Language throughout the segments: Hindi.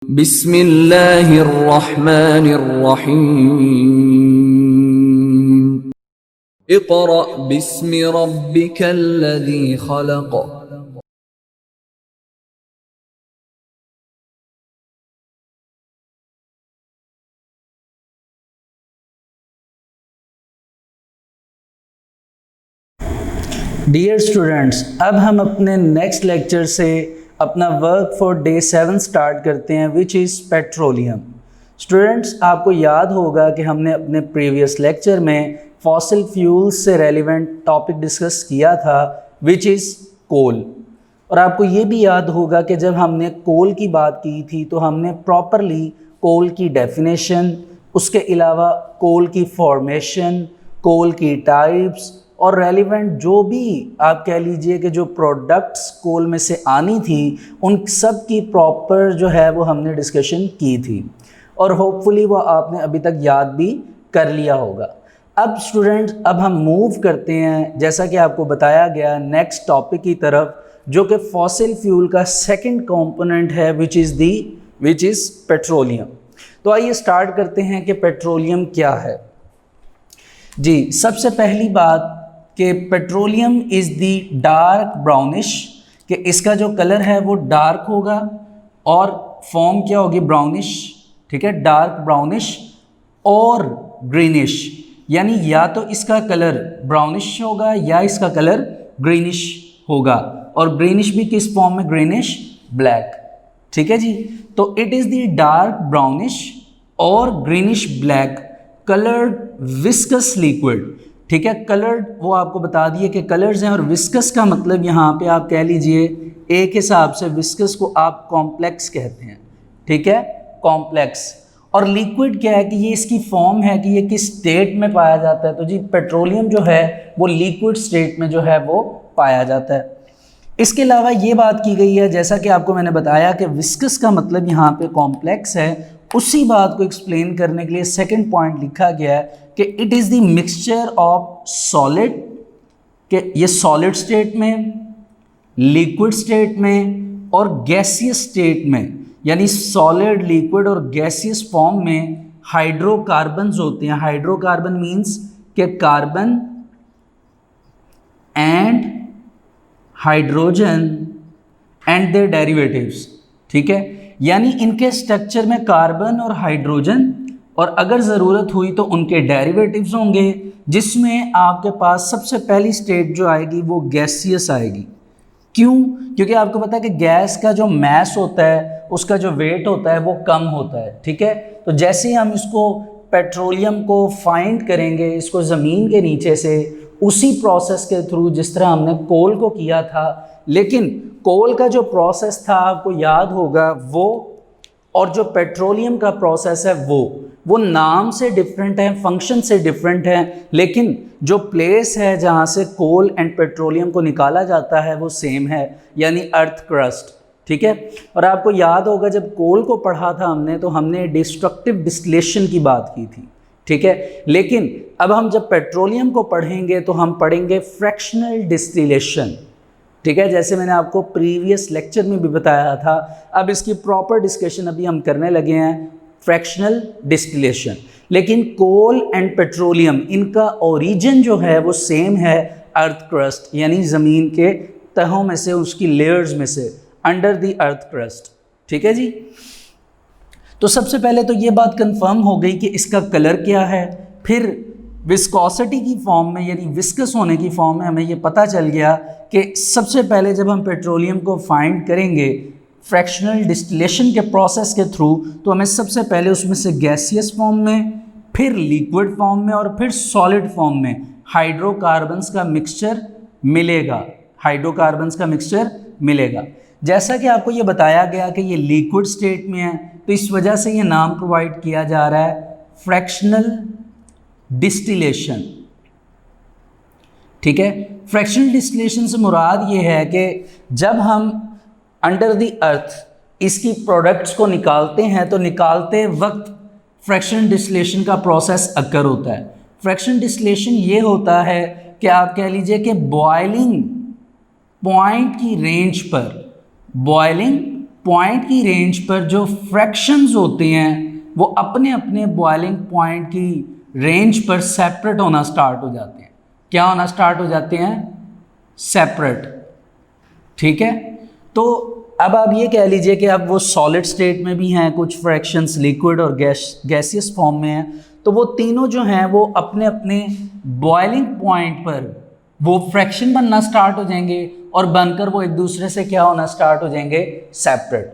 बिस्मिल्लाहिर्रहमानिर्रहीम। इक़रा बिस्मि रब्बिकल्लज़ी खलक़। डियर स्टूडेंट्स, अब हम अपने नेक्स्ट लेक्चर से अपना वर्क फॉर डे 7 स्टार्ट करते हैं, विच इज़ पेट्रोलियम। स्टूडेंट्स, आपको याद होगा कि हमने अपने प्रीवियस लेक्चर में फॉसिल फ्यूल्स से रेलिवेंट टॉपिक डिस्कस किया था, विच इज़ कोल। और आपको ये भी याद होगा कि जब हमने कोल की बात की थी तो हमने प्रॉपरली कोल की डेफिनेशन, उसके अलावा कोल की फॉर्मेशन, कोल की टाइप्स और रेलिवेंट जो भी आप कह लीजिए कि जो प्रोडक्ट्स कोल में से आनी थी, उन सब की प्रॉपर जो है वो हमने डिस्कशन की थी और होपफुली वो आपने अभी तक याद भी कर लिया होगा। अब स्टूडेंट्स, अब हम मूव करते हैं जैसा कि आपको बताया गया नेक्स्ट टॉपिक की तरफ, जो कि फॉसिल फ्यूल का सेकंड कंपोनेंट है, विच इज़ पेट्रोलियम। तो आइए स्टार्ट करते हैं कि पेट्रोलियम क्या है। जी, सबसे पहली बात कि petroleum is the dark brownish, कि इसका जो कलर है वो डार्क होगा और फॉर्म क्या होगी, ब्राउनिश। ठीक है, डार्क ब्राउनिश और ग्रीनिश, यानी या तो इसका कलर ब्राउनिश होगा या इसका कलर ग्रीनिश होगा। और ग्रीनिश भी किस फॉर्म में, ग्रीनिश ब्लैक। ठीक है जी, तो it is the dark brownish और greenish black coloured viscous liquid. ठीक है, कलर्ड वो आपको बता दिए कि कलर्स हैं, और विस्कस का मतलब यहाँ पे आप कह लीजिए एक हिसाब से विस्कस को आप कॉम्प्लेक्स कहते हैं। ठीक है, कॉम्प्लेक्स। और लिक्विड क्या है कि ये इसकी फॉर्म है कि ये किस स्टेट में पाया जाता है। तो जी, पेट्रोलियम जो है वो लिक्विड स्टेट में जो है वो पाया जाता है। इसके अलावा ये बात की गई है, जैसा कि आपको मैंने बताया कि विस्कस का मतलब यहाँ पे कॉम्प्लेक्स है, उसी बात को एक्सप्लेन करने के लिए सेकंड पॉइंट लिखा गया है कि it is the mixture of solid, कि ये सॉलिड स्टेट में, लिक्विड स्टेट में और गैसियस स्टेट में, यानी सॉलिड, लिक्विड और गैसियस फॉर्म में हाइड्रोकार्बन्स होते हैं। हाइड्रोकार्बन मीन्स के carbon and hydrogen and their derivatives. ठीक है, यानी इनके स्ट्रक्चर में कार्बन और हाइड्रोजन और अगर ज़रूरत हुई तो उनके डेरिवेटिव्स होंगे, जिसमें आपके पास सबसे पहली स्टेट जो आएगी वो गैसियस आएगी। क्यों? क्योंकि आपको पता है कि गैस का जो मैस होता है, उसका जो वेट होता है वो कम होता है। ठीक है, तो जैसे ही हम इसको पेट्रोलियम को फाइंड करेंगे, इसको ज़मीन के नीचे से, उसी प्रोसेस के थ्रू जिस तरह हमने कोल को किया था, लेकिन कोल का जो प्रोसेस था आपको याद होगा वो, और जो पेट्रोलियम का प्रोसेस है वो नाम से डिफरेंट है, फंक्शन से डिफरेंट है, लेकिन जो प्लेस है जहाँ से कोल एंड पेट्रोलियम को निकाला जाता है वो सेम है, यानी अर्थ क्रस्ट। ठीक है, और आपको याद होगा जब कोल को पढ़ा था हमने तो हमने डिस्ट्रक्टिव डिस्टिलेशन की बात की थी। ठीक है, लेकिन अब हम जब पेट्रोलियम को पढ़ेंगे तो हम पढ़ेंगे फ्रैक्शनल डिस्टिलेशन। ठीक है, जैसे मैंने आपको प्रीवियस लेक्चर में भी बताया था, अब इसकी प्रॉपर डिस्कशन अभी हम करने लगे हैं, फ्रैक्शनल डिस्टिलेशन। लेकिन कोल एंड पेट्रोलियम, इनका ओरिजिन जो है वो सेम है, अर्थ क्रस्ट, यानी ज़मीन के तहों में से, उसकी लेयर्स में से, अंडर द अर्थ क्रस्ट। ठीक है जी, तो सबसे पहले तो ये बात कंफर्म हो गई कि इसका कलर क्या है। फिर विस्कोसिटी की फॉर्म में, यानी विस्कस होने की फॉर्म में हमें ये पता चल गया कि सबसे पहले जब हम पेट्रोलियम को फाइंड करेंगे फ्रैक्शनल डिस्टिलेशन के प्रोसेस के थ्रू, तो हमें सबसे पहले उसमें से गैसियस फॉर्म में, फिर लिक्विड फॉर्म में और फिर सॉलिड फॉर्म में हाइड्रोकार्बन्स का मिक्सचर मिलेगा। हाइड्रोकार्बन्स का मिक्सचर मिलेगा। जैसा कि आपको ये बताया गया कि ये लिक्विड स्टेट में है, तो इस वजह से ये नाम प्रोवाइड किया जा रहा है फ्रैक्शनल डिस्टिलेशन। ठीक है, फ्रैक्शनल डिस्टिलेशन से मुराद ये है कि जब हम अंडर द अर्थ इसकी प्रोडक्ट्स को निकालते हैं तो निकालते वक्त फ्रैक्शनल डिस्टिलेशन का प्रोसेस अकर होता है। फ्रैक्शनल डिस्टिलेशन ये होता है कि आप कह लीजिए कि बॉइलिंग पॉइंट की रेंज पर, बॉइलिंग पॉइंट की रेंज पर जो फ्रैक्शंस होते हैं वो अपने अपने बॉइलिंग पॉइंट की रेंज पर सेपरेट होना स्टार्ट हो जाते हैं। क्या होना स्टार्ट हो जाते हैं? सेपरेट। ठीक है, तो अब आप ये कह लीजिए कि अब वो सॉलिड स्टेट में भी हैं, कुछ फ्रैक्शंस लिक्विड और गैसियस फॉर्म में हैं, तो वो तीनों जो हैं वो अपने अपने बॉइलिंग पॉइंट पर वो फ्रैक्शन बनना स्टार्ट हो जाएंगे और बनकर वो एक दूसरे से क्या होना स्टार्ट हो जाएंगे? सेपरेट।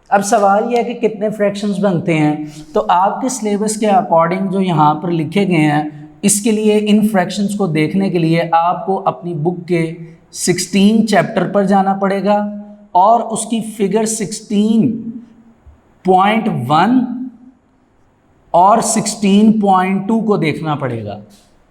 अब सवाल ये है कि कितने फ्रैक्शंस बनते हैं, तो आपके सिलेबस के अकॉर्डिंग जो यहाँ पर लिखे गए हैं, इसके लिए इन फ्रैक्शंस को देखने के लिए आपको अपनी बुक के 16 चैप्टर पर जाना पड़ेगा और उसकी फिगर 16.1 और 16.2 को देखना पड़ेगा।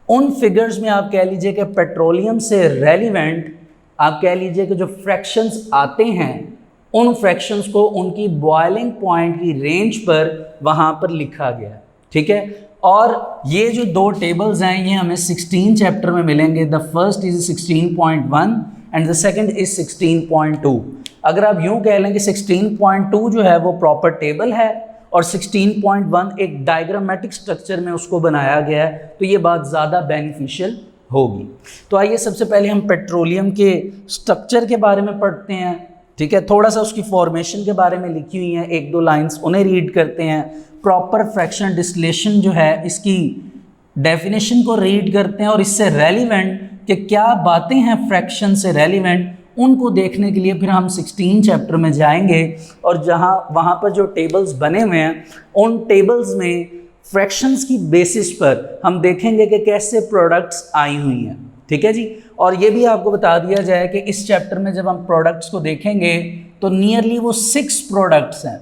उन फिगर्स में आप कह लीजिए कि पेट्रोलियम से रेलिवेंट आप कह लीजिए कि जो फ्रैक्शंस आते हैं उन फ्रैक्शंस को उनकी बॉइलिंग पॉइंट की रेंज पर वहाँ पर लिखा गया है। ठीक है, और ये जो दो टेबल्स हैं ये हमें 16 चैप्टर में मिलेंगे। The first is 16.1 and the second is 16.2। अगर आप यूँ कह लें कि 16.2 जो है वो प्रॉपर टेबल है और 16.1 एक डायग्रामेटिक स्ट्रक्चर में उसको बनाया गया है, तो ये बात ज़्यादा बेनिफिशियल होगी। तो आइए सबसे पहले हम पेट्रोलियम के स्ट्रक्चर के बारे में पढ़ते हैं। ठीक है, थोड़ा सा उसकी फॉर्मेशन के बारे में लिखी हुई हैं, एक दो लाइंस उन्हें रीड करते हैं। प्रॉपर फ्रैक्शनल डिस्टिलेशन जो है इसकी डेफिनेशन को रीड करते हैं और इससे रेलिवेंट कि क्या बातें हैं फ्रैक्शन से रेलिवेंट, उनको देखने के लिए फिर हम 16 चैप्टर में जाएंगे और जहाँ वहाँ पर जो टेबल्स बने हुए हैं उन टेबल्स में फ्रैक्शंस की बेसिस पर हम देखेंगे कि कैसे प्रोडक्ट्स आई हुई हैं। ठीक है जी, और ये भी आपको बता दिया जाए कि इस चैप्टर में जब हम प्रोडक्ट्स को देखेंगे तो नियरली वो 6 प्रोडक्ट्स हैं।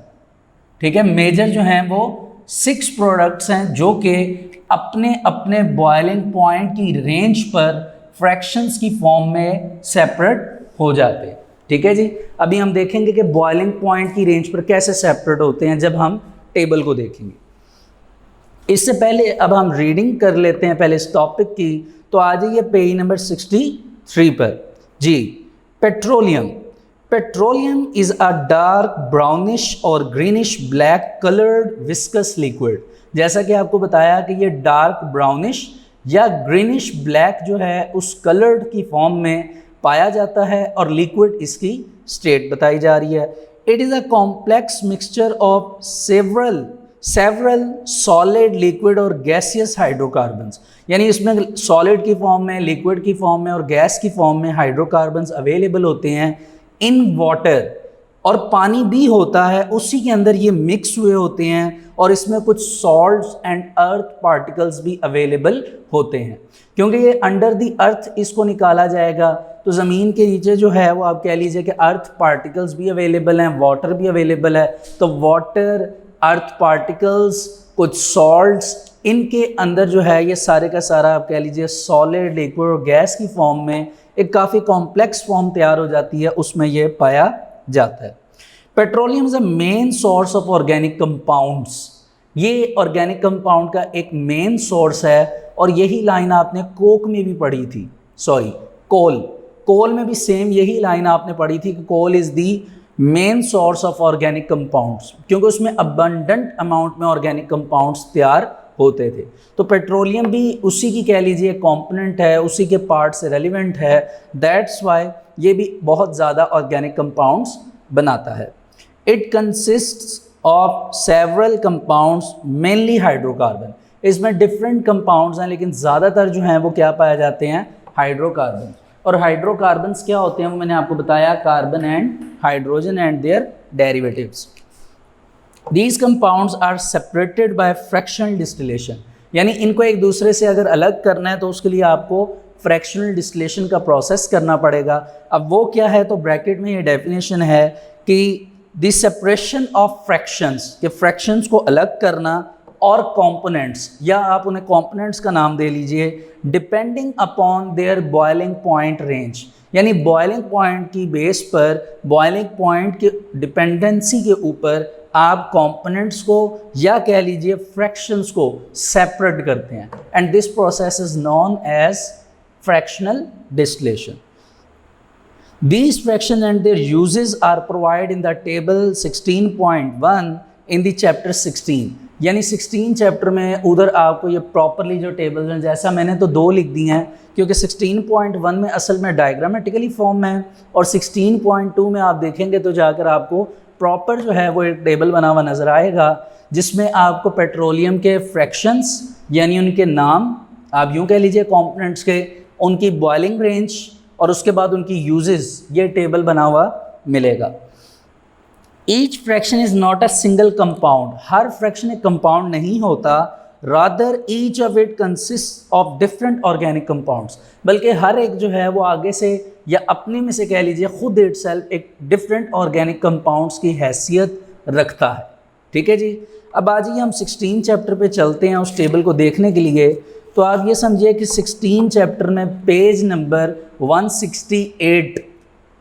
ठीक है, मेजर जो हैं वो 6 प्रोडक्ट्स हैं जो कि अपने अपने बॉइलिंग पॉइंट की रेंज पर फ्रैक्शंस की फॉर्म में सेपरेट हो जाते हैं। ठीक है जी, अभी हम देखेंगे कि बॉइलिंग पॉइंट की रेंज पर कैसे सेपरेट होते हैं जब हम टेबल को देखेंगे। इससे पहले अब हम रीडिंग कर लेते हैं पहले इस टॉपिक की। तो आ जाइए पेज नंबर 63 पर जी। Petroleum. Petroleum is a dark brownish और greenish black coloured viscous liquid. जैसा कि आपको बताया कि ये डार्क ब्राउनिश या ग्रीनिश ब्लैक जो है उस कलर्ड की फॉर्म में पाया जाता है और लिक्विड इसकी स्टेट बताई जा रही है। It is a complex mixture of several solid, liquid और गैसियस हाइड्रोकार्बन्स। यानी इसमें सॉलिड की फॉर्म में, लिक्विड की फॉर्म में और गैस की फॉर्म में हाइड्रोकार्बन्स अवेलेबल होते हैं इन वाटर, और पानी भी होता है उसी के अंदर ये मिक्स हुए होते हैं, और इसमें कुछ सॉल्ट्स एंड अर्थ पार्टिकल्स भी अवेलेबल होते हैं। क्योंकि ये अंडर द अर्थ इसको निकाला जाएगा तो ज़मीन के नीचे जो है वो आप कह लीजिए कि अर्थ पार्टिकल्स भी अवेलेबल हैं, वाटर भी अवेलेबल है। तो वाटर, अर्थ पार्टिकल्स, कुछ सॉल्ट्स, इनके अंदर जो है ये सारे का सारा आप कह लीजिए सॉलिड, लिक्विड और गैस की फॉर्म में एक काफ़ी कॉम्प्लेक्स फॉर्म तैयार हो जाती है, उसमें ये पाया जाता है। Petroleum is a main source of organic compounds. ये ऑर्गेनिक कंपाउंड का एक मेन सोर्स है, और यही लाइन आपने कोक में भी पढ़ी थी, सॉरी कोल में भी सेम यही लाइन आपने पढ़ी थी कि coal is the main source of organic compounds, क्योंकि उसमें अबंडेंट अमाउंट में ऑर्गेनिक कंपाउंड्स तैयार होते थे। तो पेट्रोलियम भी उसी की कह लीजिए कंपोनेंट है, उसी के पार्ट से रेलिवेंट है। दैट्स वाई ये भी बहुत ज़्यादा ऑर्गेनिक कंपाउंड्स बनाता है। It consists of several compounds mainly hydrocarbon. इसमें डिफरेंट कंपाउंड्स हैं लेकिन ज़्यादातर जो हैं वो क्या पाए जाते हैं? हाइड्रोकार्बन। और हाइड्रोकार्बन्स क्या होते हैं वो मैंने आपको बताया, carbon and hydrogen and their derivatives. These compounds are separated by fractional distillation। यानी इनको एक दूसरे से अगर अलग करना है तो उसके लिए आपको फ्रैक्शनल डिस्टिलेशन का प्रोसेस करना पड़ेगा। अब वो क्या है, तो ब्रैकेट में ये डेफिनेशन है कि द सेपरेशन ऑफ फ्रैक्शंस, कि फ्रैक्शंस को अलग करना, और कंपोनेंट्स, या आप उन्हें कंपोनेंट्स का नाम दे लीजिए, depending upon their boiling point range. यानी बॉइलिंग पॉइंट की बेस पर, बॉइलिंग पॉइंट के डिपेंडेंसी के ऊपर आप कंपोनेंट्स को या कह लीजिए फ्रैक्शंस को सेपरेट करते हैं, and this process is known as fractional distillation. These fractions and their uses are provided in the table 16.1 in the chapter 16. यानी 16 चैप्टर में उधर आपको ये प्रॉपरली जो टेबल्स हैं, जैसा मैंने तो 2 लिख दी हैं क्योंकि 16.1 में असल में डायग्रामेटिकली फॉर्म है और 16.2 में आप देखेंगे तो जाकर आपको प्रॉपर जो है वो एक टेबल बना हुआ नज़र आएगा जिसमें आपको पेट्रोलियम के फ्रैक्शंस यानी उनके नाम, आप यूँ कह लीजिए कंपोनेंट्स के, उनकी बॉइलिंग रेंज और उसके बाद उनकी यूजेस, ये टेबल बना हुआ मिलेगा। Each fraction is not a single compound, her fraction एक कंपाउंड नहीं होता, rather each of it consist of different organic compounds, बल्कि हर एक जो है वो आगे से या अपने में से कह लीजिए खुद इटसेल्फ एक डिफरेंट ऑर्गेनिक कंपाउंड्स की हैसियत रखता है। ठीक है जी। अब आ जाइए हम 16 चैप्टर पे चलते हैं उस टेबल को देखने के लिए। तो आप ये समझिए कि 16 चैप्टर में पेज नंबर 168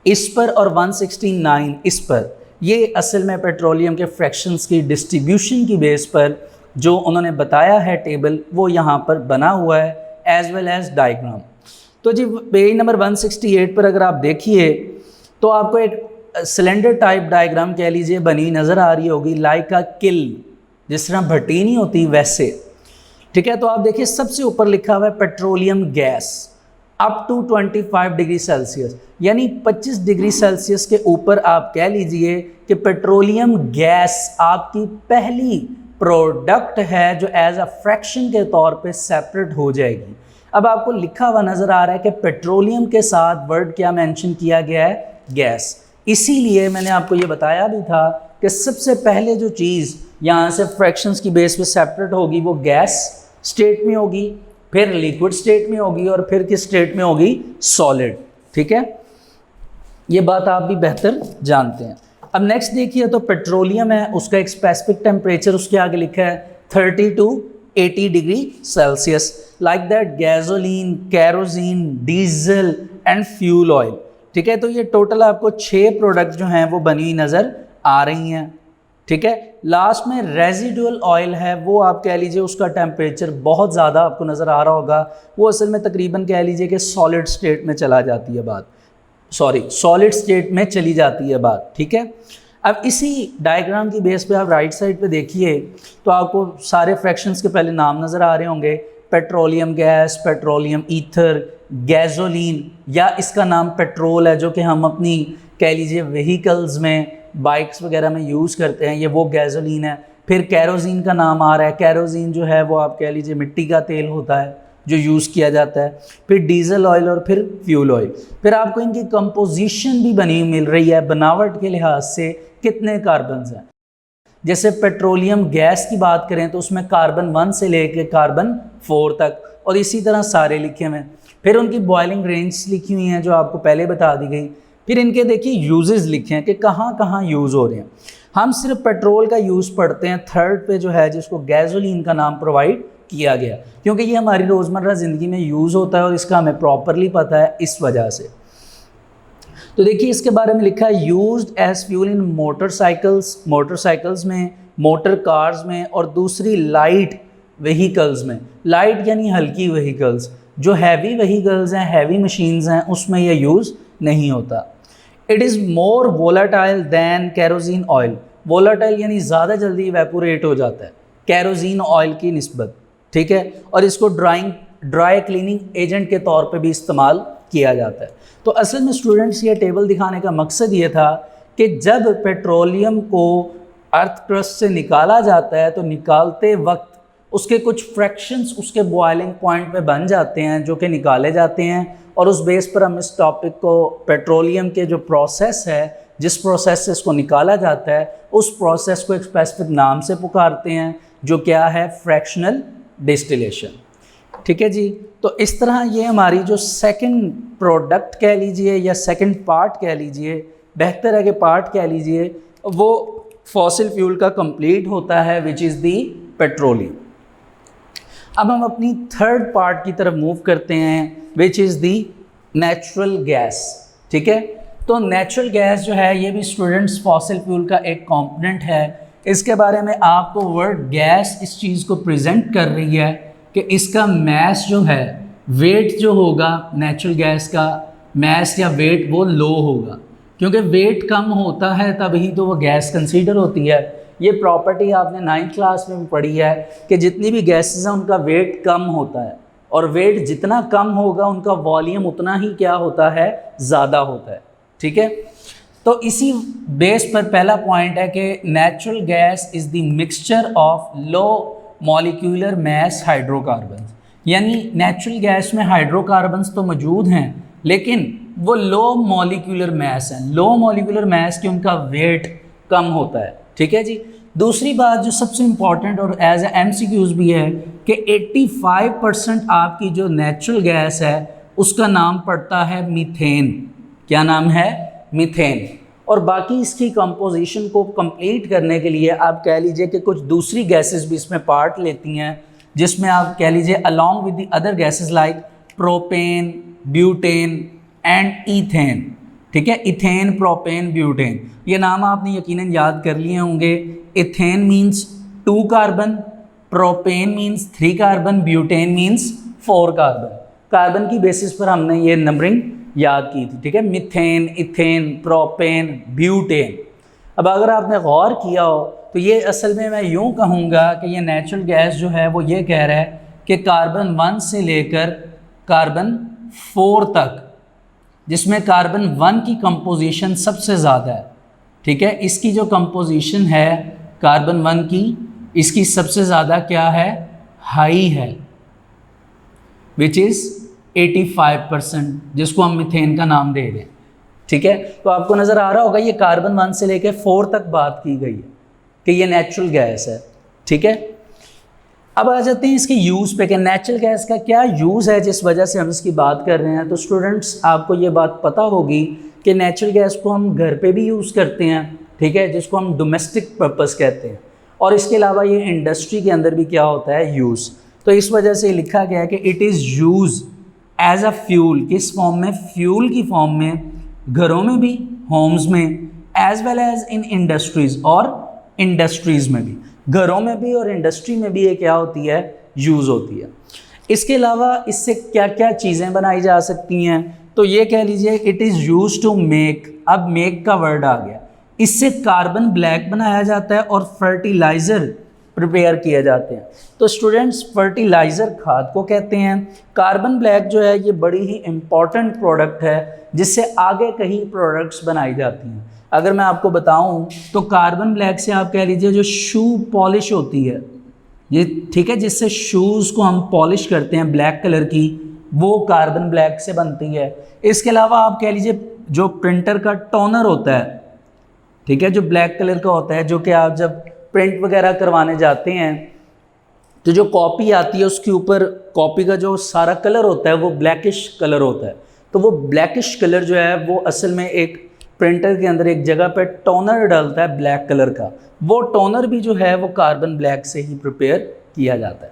इस पर और 169 इस पर, ये असल में पेट्रोलियम के फ्रैक्शंस की डिस्ट्रीब्यूशन की बेस पर जो उन्होंने बताया है टेबल वो यहाँ पर बना हुआ है एज वेल एज डायग्राम। तो जी पेज नंबर 168 पर अगर आप देखिए तो आपको एक सिलेंडर टाइप डायग्राम कह लीजिए बनी नज़र आ रही होगी, लाइक अ किल, जिस तरह भट्टी नहीं होती वैसे। ठीक है। तो आप देखिए सबसे ऊपर लिखा हुआ है petroleum gas up to 25 degree Celsius, यानी 25 डिग्री सेल्सियस के ऊपर आप कह लीजिए कि पेट्रोलियम गैस आपकी पहली प्रोडक्ट है जो एज अ फ्रैक्शन के तौर पे सेपरेट हो जाएगी। अब आपको लिखा हुआ नज़र आ रहा है कि पेट्रोलियम के साथ वर्ड क्या मेंशन किया गया है, गैस। इसीलिए मैंने आपको ये बताया भी था कि सबसे पहले जो चीज़ यहाँ से फ्रैक्शंस की बेस पे सेपरेट होगी वो गैस स्टेट में होगी, फिर लिक्विड स्टेट में होगी और फिर किस स्टेट में होगी, सॉलिड। ठीक है, ये बात आप भी बेहतर जानते हैं। अब नेक्स्ट देखिए तो पेट्रोलियम है, उसका एक स्पेसिफिक टेम्परेचर उसके आगे लिखा है 30 to 80 degree Celsius, like that gasoline, kerosene, diesel and fuel oil. ठीक है, तो ये टोटल आपको 6 प्रोडक्ट जो हैं वो बनी हुई नज़र आ रही हैं। ठीक है, लास्ट में रेजिडुअल ऑयल है, वो आप कह लीजिए उसका टेम्परेचर बहुत ज़्यादा आपको नज़र आ रहा होगा, वो असल में तकरीबन कह लीजिए कि सॉलिड स्टेट में चला जाती है बात, सॉलिड स्टेट में चली जाती है बात। ठीक है, अब इसी डायग्राम की बेस पे आप राइट साइड पे देखिए तो आपको सारे फ्रैक्शंस के पहले नाम नज़र आ रहे होंगे, petroleum gas, petroleum ether, gasoline, या इसका नाम पेट्रोल है जो कि हम अपनी कह लीजिए व्हीकल्स में, बाइक्स वगैरह में यूज़ करते हैं, ये वो गैसोलीन है। फिर कैरोसिन का नाम आ रहा है, कैरोसिन जो है वो आप कह लीजिए मिट्टी का तेल होता है जो यूज़ किया जाता है। फिर डीजल ऑयल और फिर फ्यूल ऑयल। फिर आपको इनकी कंपोजिशन भी बनी मिल रही है, बनावट के लिहाज से कितने कार्बन्स हैं। जैसे पेट्रोलियम गैस की बात करें तो उसमें कार्बन 1 से लेकर कार्बन 4 तक, और इसी तरह सारे लिखे हुए हैं। फिर उनकी बॉइलिंग रेंज लिखी हुई हैं जो आपको पहले बता दी गई। फिर इनके देखिए यूजेस लिखे हैं कि कहाँ कहाँ यूज़ हो रहे हैं। हम सिर्फ पेट्रोल का यूज़ पढ़ते हैं, थर्ड पे जो है जिसको गैसोलीन का नाम प्रोवाइड किया गया, क्योंकि ये हमारी रोज़मर्रा ज़िंदगी में यूज़ होता है और इसका हमें प्रॉपरली पता है इस वजह से। तो देखिए इसके बारे में लिखा है यूज्ड एज फ्यूल इन मोटरसाइकिल्स में, मोटर कार्स में, और दूसरी लाइट व्हीकल्स में। लाइट यानी हल्की व्हीकल्स, जो हैवी व्हीकल्स हैं, हैवी मशीन्स हैं, उसमें यह यूज़ नहीं होता। It is more volatile than kerosene oil. Volatile यानी ज़्यादा जल्दी इवेपोरेट हो जाता है कैरोसिन ऑयल की निस्बत। ठीक है, और इसको ड्राई क्लीनिंग एजेंट के तौर पे भी इस्तेमाल किया जाता है। तो असल में स्टूडेंट्स ये टेबल दिखाने का मकसद ये था कि जब पेट्रोलियम को अर्थ क्रस्ट से निकाला जाता है तो निकालते वक्त उसके कुछ फ्रैक्शंस उसके बॉइलिंग पॉइंट पे बन जाते हैं जो कि निकाले जाते हैं, और उस बेस पर हम इस टॉपिक को पेट्रोलियम के जो प्रोसेस है, जिस प्रोसेस से इसको निकाला जाता है, उस प्रोसेस को एक स्पेसिफिक नाम से पुकारते हैं जो क्या है, फ्रैक्शनल डिस्टिलेशन। ठीक है जी, तो इस तरह ये हमारी जो सेकंड प्रोडक्ट कह लीजिए या सेकंड पार्ट कह लीजिए, बेहतर है कि पार्ट कह लीजिए, वो फॉसिल फ्यूल का कंप्लीट होता है, विच इज़ दी पेट्रोलियम। अब हम अपनी थर्ड पार्ट की तरफ मूव करते हैं, which is the natural gas. ठीक है, तो नेचुरल गैस जो है ये भी स्टूडेंट्स फॉसिल फ्यूल का एक कंपोनेंट है। इसके बारे में आपको वर्ड गैस इस चीज़ को प्रेजेंट कर रही है कि इसका मैस जो है, वेट जो होगा नेचुरल गैस का, मास या वेट वो लो होगा, क्योंकि वेट कम होता है तभी तो वो गैस कंसीडर होती है। ये प्रॉपर्टी आपने 9th क्लास में भी पढ़ी है कि जितनी भी गैसेस हैं उनका वेट कम होता है, और वेट जितना कम होगा उनका वॉल्यूम उतना ही क्या होता है, ज़्यादा होता है। ठीक है, तो इसी बेस पर पहला पॉइंट है कि natural gas is the mixture of low molecular mass hydrocarbon, यानी नेचुरल गैस में हाइड्रोकार्बन्स तो मौजूद हैं लेकिन वो लो मॉलिक्यूलर मास हैं। लो मॉलिक्यूलर मास कि उनका वेट कम होता है। ठीक है जी। दूसरी बात जो सबसे इम्पॉर्टेंट और एज ए MCQs भी है कि 85% आपकी जो नेचुरल गैस है उसका नाम पड़ता है मीथेन। क्या नाम है? मीथेन। और बाकी इसकी कंपोजिशन को कंप्लीट करने के लिए आप कह लीजिए कि कुछ दूसरी गैसेस भी इसमें पार्ट लेती हैं, जिसमें आप कह लीजिए along with the other gases like propane, butane and ethane. ठीक है, इथेन, प्रोपेन, ब्यूटेन, ये नाम आपने यकीनन याद कर लिए होंगे। Ethane means 2 carbon, propane means 3 carbon, butane means 4 carbon. Carbon की बेसिस पर हमने ये नंबरिंग याद की थी। ठीक है, मिथेन, इथेन, प्रोपेन, ब्यूटेन। अब अगर आपने गौर किया हो तो ये असल में मैं यूँ कहूँगा कि ये नेचुरल गैस जो है वो ये कह रहा है कि कार्बन 1 से लेकर कार्बन 4 तक, जिसमें कार्बन 1 की कंपोजिशन सबसे ज़्यादा है। ठीक है, इसकी जो कंपोजिशन है कार्बन 1 की, इसकी सबसे ज़्यादा क्या है, हाई है, विच इज़ 85%, जिसको हम मीथेन का नाम दे रहे हैं। ठीक है, तो आपको नज़र आ रहा होगा ये कार्बन 1 से लेकर 4 तक बात की गई है कि ये नेचुरल गैस है। ठीक है, अब आ जाते हैं इसके यूज़ पे कि नेचुरल गैस का क्या यूज़ है जिस वजह से हम इसकी बात कर रहे हैं। तो स्टूडेंट्स आपको ये बात पता होगी कि नेचुरल गैस को हम घर पे भी यूज़ करते हैं। ठीक है, जिसको हम डोमेस्टिक पर्पस कहते हैं, और इसके अलावा ये इंडस्ट्री के अंदर भी क्या होता है, यूज़। तो इस वजह से लिखा गया है कि it is use as a fuel, किस फॉर्म में, फ्यूल की फॉर्म में, घरों में भी, होम्स में, as well as in industries, और इंडस्ट्रीज़ में भी, घरों में भी और इंडस्ट्री में भी ये क्या होती है, यूज़ होती है। इसके अलावा इससे क्या क्या चीज़ें बनाई जा सकती हैं, तो ये कह लीजिए it is use to make, अब मेक का वर्ड आ गया, इससे कार्बन ब्लैक बनाया जाता है और फर्टिलाइज़र प्रिपेयर किए जाते हैं। तो स्टूडेंट्स फर्टिलाइज़र खाद को कहते हैं। कार्बन ब्लैक जो है ये बड़ी ही इम्पॉर्टेंट प्रोडक्ट है जिससे आगे कई प्रोडक्ट्स बनाई जाती हैं। अगर मैं आपको बताऊं तो कार्बन ब्लैक से आप कह लीजिए जो शू पॉलिश होती है ये, ठीक है, जिससे शूज़ को हम पॉलिश करते हैं ब्लैक कलर की, वो कार्बन ब्लैक से बनती है। इसके अलावा आप कह लीजिए जो प्रिंटर का टोनर होता है, ठीक है, जो ब्लैक कलर का होता है, जो कि आप जब प्रिंट वगैरह करवाने जाते हैं तो जो कॉपी आती है उसके ऊपर कॉपी का जो सारा कलर होता है वो ब्लैकिश कलर होता है। तो वो ब्लैकिश कलर जो है वो असल में एक प्रिंटर के अंदर एक जगह पर टोनर डालता है ब्लैक कलर का, वो टोनर भी जो है वो कार्बन ब्लैक से ही प्रिपेयर किया जाता है।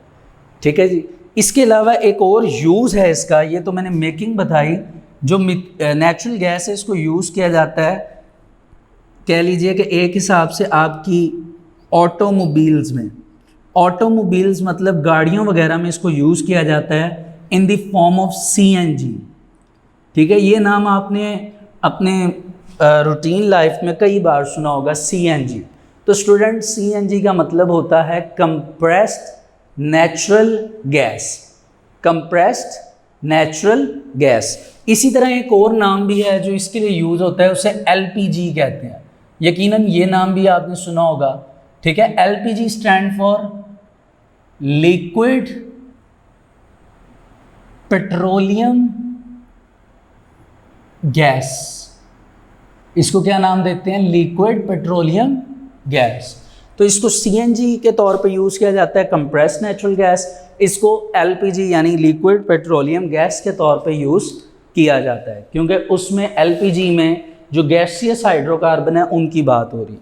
ठीक है जी। इसके अलावा एक और यूज़ है इसका, ये तो मैंने मेकिंग बताई, जो नेचुरल गैस है इसको यूज़ किया जाता है, कह लीजिए कि एक हिसाब से आपकी ऑटोमोबाइल्स में, ऑटोमोबाइल्स मतलब गाड़ियों वगैरह में इसको यूज़ किया जाता है in the form of CNG। ठीक है, ये नाम आपने अपने रूटीन लाइफ में कई बार सुना होगा, CNG। तो स्टूडेंट CNG का मतलब होता है compressed natural gas, compressed natural gas. इसी तरह एक और नाम भी है जो इसके लिए यूज़ होता है, उसे LPG कहते हैं। यकीनन ये नाम भी आपने सुना होगा। ठीक है, LPG stand for liquid petroleum gas. इसको क्या नाम देते हैं, लिक्विड पेट्रोलियम गैस। तो इसको CNG के तौर पे यूज़ किया जाता है, कंप्रेस्ड नेचुरल गैस। इसको LPG यानी लिक्विड पेट्रोलियम गैस के तौर पे यूज़ किया जाता है, क्योंकि उसमें LPG में जो गैसियस हाइड्रोकार्बन है उनकी बात हो रही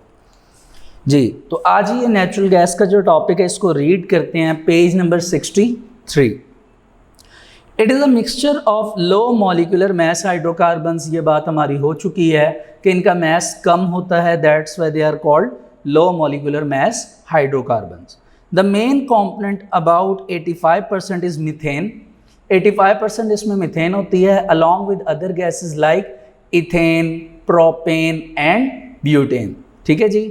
जी। तो आज ये नेचुरल गैस का जो टॉपिक है इसको रीड करते हैं, page number 63। It is a mixture of low molecular mass hydrocarbons. ये बात हमारी हो चुकी है कि इनका मास कम होता है, that's why they are called low molecular mass hydrocarbons. The main component about 85% is methane. 85% इसमें मीथेन होती है along with other gases like ethane, propane and butane. ठीक है जी।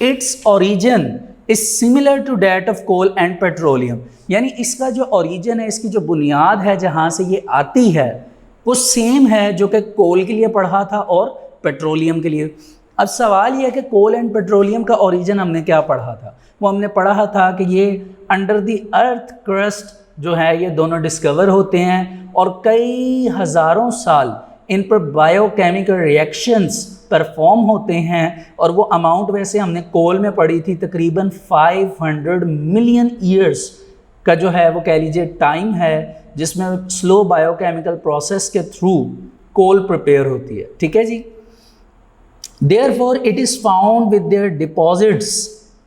Its origin is similar to that of coal and petroleum, यानी इसका जो ओरिजिन है, इसकी जो बुनियाद है जहाँ से ये आती है वो सेम है जो कि कोल के लिए पढ़ा था और पेट्रोलियम के लिए। अब सवाल ये है कि कोल एंड पेट्रोलियम का ओरिजिन हमने क्या पढ़ा था? वो हमने पढ़ा था कि ये अंडर द अर्थ क्रस्ट जो है ये दोनों डिस्कवर होते हैं और कई हज़ारों साल इन पर बायोकेमिकल रिएक्शंस परफॉर्म होते हैं। और वो अमाउंट वैसे हमने कोल में पढ़ी थी, तकरीबन 500 मिलियन ईयर्स का जो है वो कह लीजिए टाइम है जिसमें स्लो बायोकेमिकल प्रोसेस के थ्रू कोल प्रिपेयर होती है। ठीक है जी। Therefore it is found with their deposits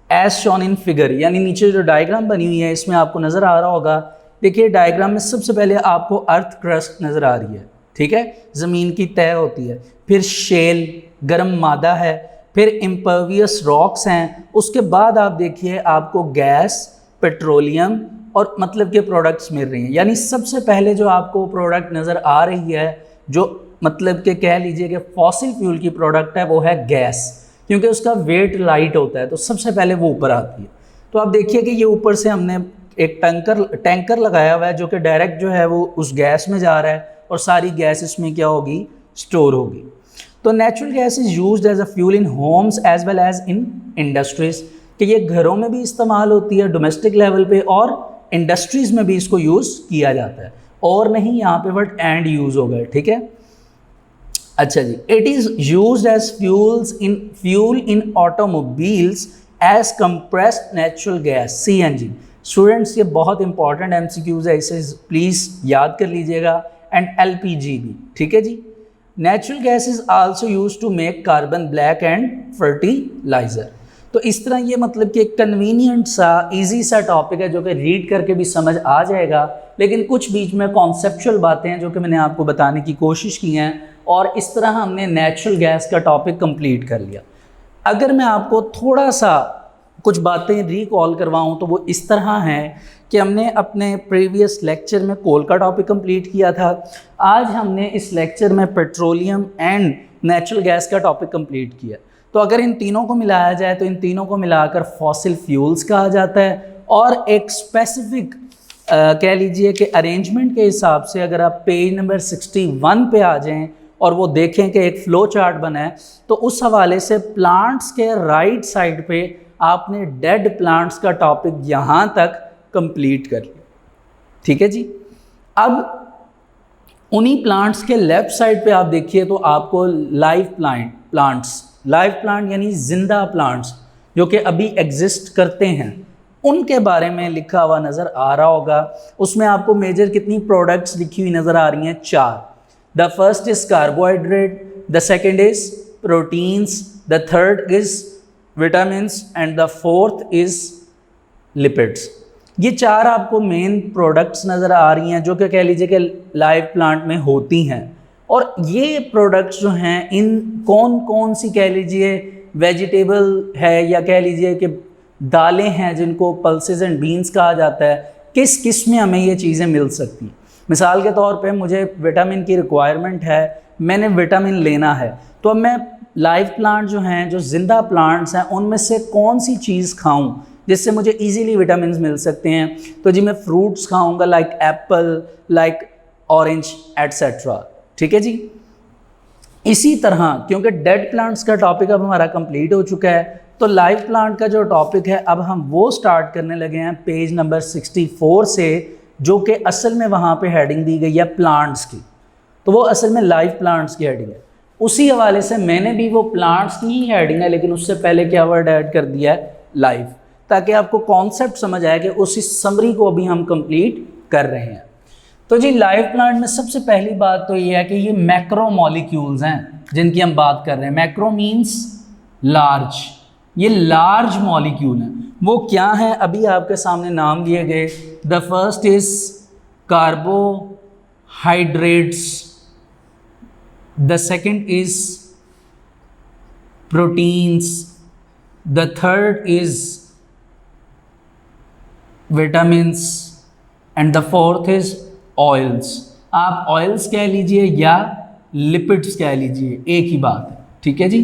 as shown in figure, यानी नीचे जो डायग्राम बनी हुई है इसमें आपको नज़र आ रहा होगा। देखिए डायग्राम में सबसे पहले आपको अर्थ क्रस्ट नज़र आ रही है, ठीक है, ज़मीन की तह होती है, फिर शेल गर्म मादा है, फिर इम्पर्वियस रॉक्स हैं, उसके बाद आप देखिए आपको गैस, पेट्रोलियम और मतलब के प्रोडक्ट्स मिल रही हैं। यानी सबसे पहले जो आपको प्रोडक्ट नज़र आ रही है जो मतलब के कह लीजिए कि फॉसिल फ्यूल की प्रोडक्ट है वो है गैस, क्योंकि उसका वेट लाइट होता है तो सबसे पहले वो ऊपर आती है। तो आप देखिए कि ये ऊपर से हमने एक टैंकर लगाया हुआ है जो कि डायरेक्ट जो है वो उस गैस में जा रहा है और सारी गैस इसमें क्या होगी, स्टोर होगी। तो natural gas is used as a fuel in homes as well as in industries, कि ये घरों में भी इस्तेमाल होती है डोमेस्टिक लेवल पे और इंडस्ट्रीज़ में भी इसको यूज़ किया जाता है। और नहीं, यहाँ पे वर्ड एंड यूज़ हो गए। ठीक है, अच्छा जी। It is used as fuel in automobiles as compressed natural gas CNG। Students ये बहुत इंपॉर्टेंट MCQs है, इसे प्लीज़ याद कर लीजिएगा। एंड LPG भी। ठीक है जी। Natural gas is also use to make carbon black and fertiliser. तो इस तरह ये मतलब कि एक कन्वीनियंट सा इजी सा टॉपिक है जो कि रीड करके भी समझ आ जाएगा, लेकिन कुछ बीच में कॉन्सेप्चुअल बातें हैं जो कि मैंने आपको बताने की कोशिश की हैं और इस तरह हमने नेचुरल गैस का टॉपिक कंप्लीट कर लिया। अगर मैं आपको थोड़ा सा कुछ बातें रिकॉल करवाऊँ तो वो इस तरह हैं कि हमने अपने प्रीवियस लेक्चर में कोल का टॉपिक कंप्लीट किया था, आज हमने इस लेक्चर में पेट्रोलियम एंड नेचुरल गैस का टॉपिक कंप्लीट किया। तो अगर इन तीनों को मिलाया जाए तो इन तीनों को मिलाकर फॉसिल फ्यूल्स कहा जाता है। और एक स्पेसिफिक कह लीजिए कि अरेंजमेंट के हिसाब से अगर आप पेज नंबर 61 पे आ जाएं और वो देखें कि एक फ़्लो चार्ट बना है तो उस हवाले से प्लांट्स के राइट साइड पे आपने डेड प्लांट्स का टॉपिक यहाँ तक कंप्लीट कर लिया। ठीक है जी। अब उन्हीं प्लांट्स के लेफ़्ट साइड पे आप देखिए तो आपको लाइव प्लांट यानी जिंदा प्लांट्स जो कि अभी एग्जिस्ट करते हैं उनके बारे में लिखा हुआ नज़र आ रहा होगा। उसमें आपको मेजर कितनी प्रोडक्ट्स लिखी हुई नज़र आ रही हैं, 4। The first is carbohydrate, the second is proteins, the third is vitamins and the fourth is lipids. ये 4 आपको मेन प्रोडक्ट्स नज़र आ रही हैं जो कि कह लीजिए कि लाइव प्लांट में होती हैं। और ये प्रोडक्ट्स जो हैं इन कौन कौन सी कह लीजिए वेजिटेबल है या कह लीजिए कि दालें हैं जिनको पल्सेस एंड बीन्स कहा जाता है, किस किस में हमें ये चीज़ें मिल सकती हैं। मिसाल के तौर पे मुझे विटामिन की रिक्वायरमेंट है, मैंने विटामिन लेना है, तो अब मैं लाइव प्लांट जो हैं जो जिंदा प्लांट्स हैं उनमें से कौन सी चीज़ खाऊं जिससे मुझे इजीली विटामिन मिल सकते हैं। तो जी मैं फ्रूट्स खाऊंगा like Apple, like orange etcetera. ठीक है जी। इसी तरह क्योंकि डेड प्लांट्स का टॉपिक अब हमारा कंप्लीट हो चुका है तो लाइव प्लांट का जो टॉपिक है अब हम वो स्टार्ट करने लगे हैं पेज नंबर 64 से, जो कि असल में वहाँ पे हेडिंग दी गई है प्लांट्स की। तो वो असल में लाइव प्लांट्स की हेडिंग है। उसी हवाले से मैंने भी वो प्लांट्स की ही हेडिंग है लेकिन उससे पहले क्या वर्ड ऐड कर दिया है, लाइव, ताकि आपको कॉन्सेप्ट समझ आए कि उसी समरी को अभी हम कंप्लीट कर रहे हैं। तो जी लाइव प्लांट में सबसे पहली बात तो ये है कि ये मैक्रो मॉलिक्यूल्स हैं जिनकी हम बात कर रहे हैं। मैक्रो मीन्स लार्ज, ये लार्ज मॉलिक्यूल हैं। वो क्या हैं अभी आपके सामने नाम दिए गए। The first is carbohydrates, the second is proteins, the third is vitamins and the fourth is oils. आप ऑयल्स कह लीजिए या लिपिड्स कह लीजिए, एक ही बात है, ठीक है जी।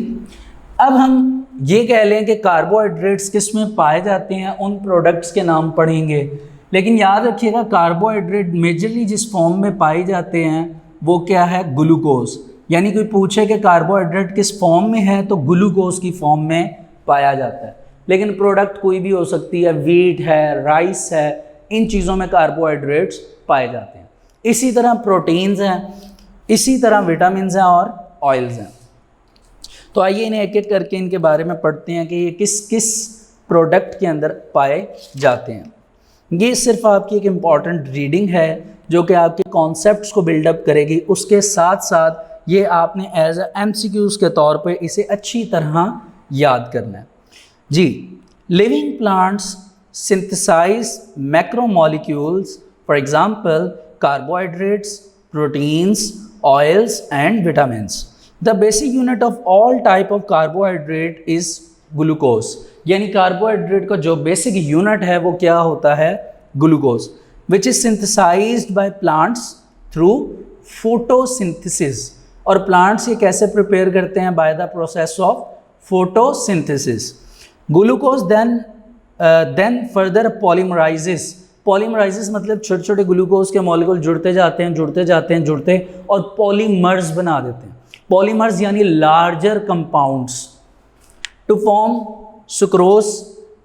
अब हम ये कह लें कि कार्बोहाइड्रेट्स किस में पाए जाते हैं, उन प्रोडक्ट्स के नाम पढ़ेंगे, लेकिन याद रखिएगा कार्बोहाइड्रेट मेजरली जिस फॉर्म में पाए जाते हैं वो क्या है, ग्लूकोज। यानी कोई पूछे कि कार्बोहाइड्रेट किस फॉर्म में है तो ग्लूकोज की फॉर्म में पाया जाता है। लेकिन प्रोडक्ट कोई भी हो सकती है, वीट है, राइस है, इन चीज़ों में कार्बोहाइड्रेट्स पाए जाते हैं। इसी तरह प्रोटीन्स हैं, इसी तरह विटामिन्स हैं और ऑयल्स हैं। तो आइए इन्हें एक एक करके इनके बारे में पढ़ते हैं कि ये किस किस प्रोडक्ट के अंदर पाए जाते हैं। ये सिर्फ आपकी एक इम्पॉर्टेंट रीडिंग है जो कि आपके कॉन्सेप्ट्स को बिल्डअप करेगी, उसके साथ साथ ये आपने एज ए MCQs के तौर पे इसे अच्छी तरह याद करना है जी। Living plants synthesise macromolecules, for example carbohydrates, proteins, oils and vitamins. The basic unit of all type of carbohydrate is glucose. यानी कार्बोहाइड्रेट का जो बेसिक यूनिट है वो क्या होता है, glucose, which is synthesised by plants through photosynthesis. और प्लांट्स ये कैसे प्रिपेयर करते हैं, by the process of photosynthesis. Glucose then further polymerises. Polymerises मतलब छोटे छोटे ग्लूकोज के मॉलिक्यूल जुड़ते जाते हैं और पॉलीमर्स बना देते हैं। पॉलीमर्स यानी larger compounds to form sucrose.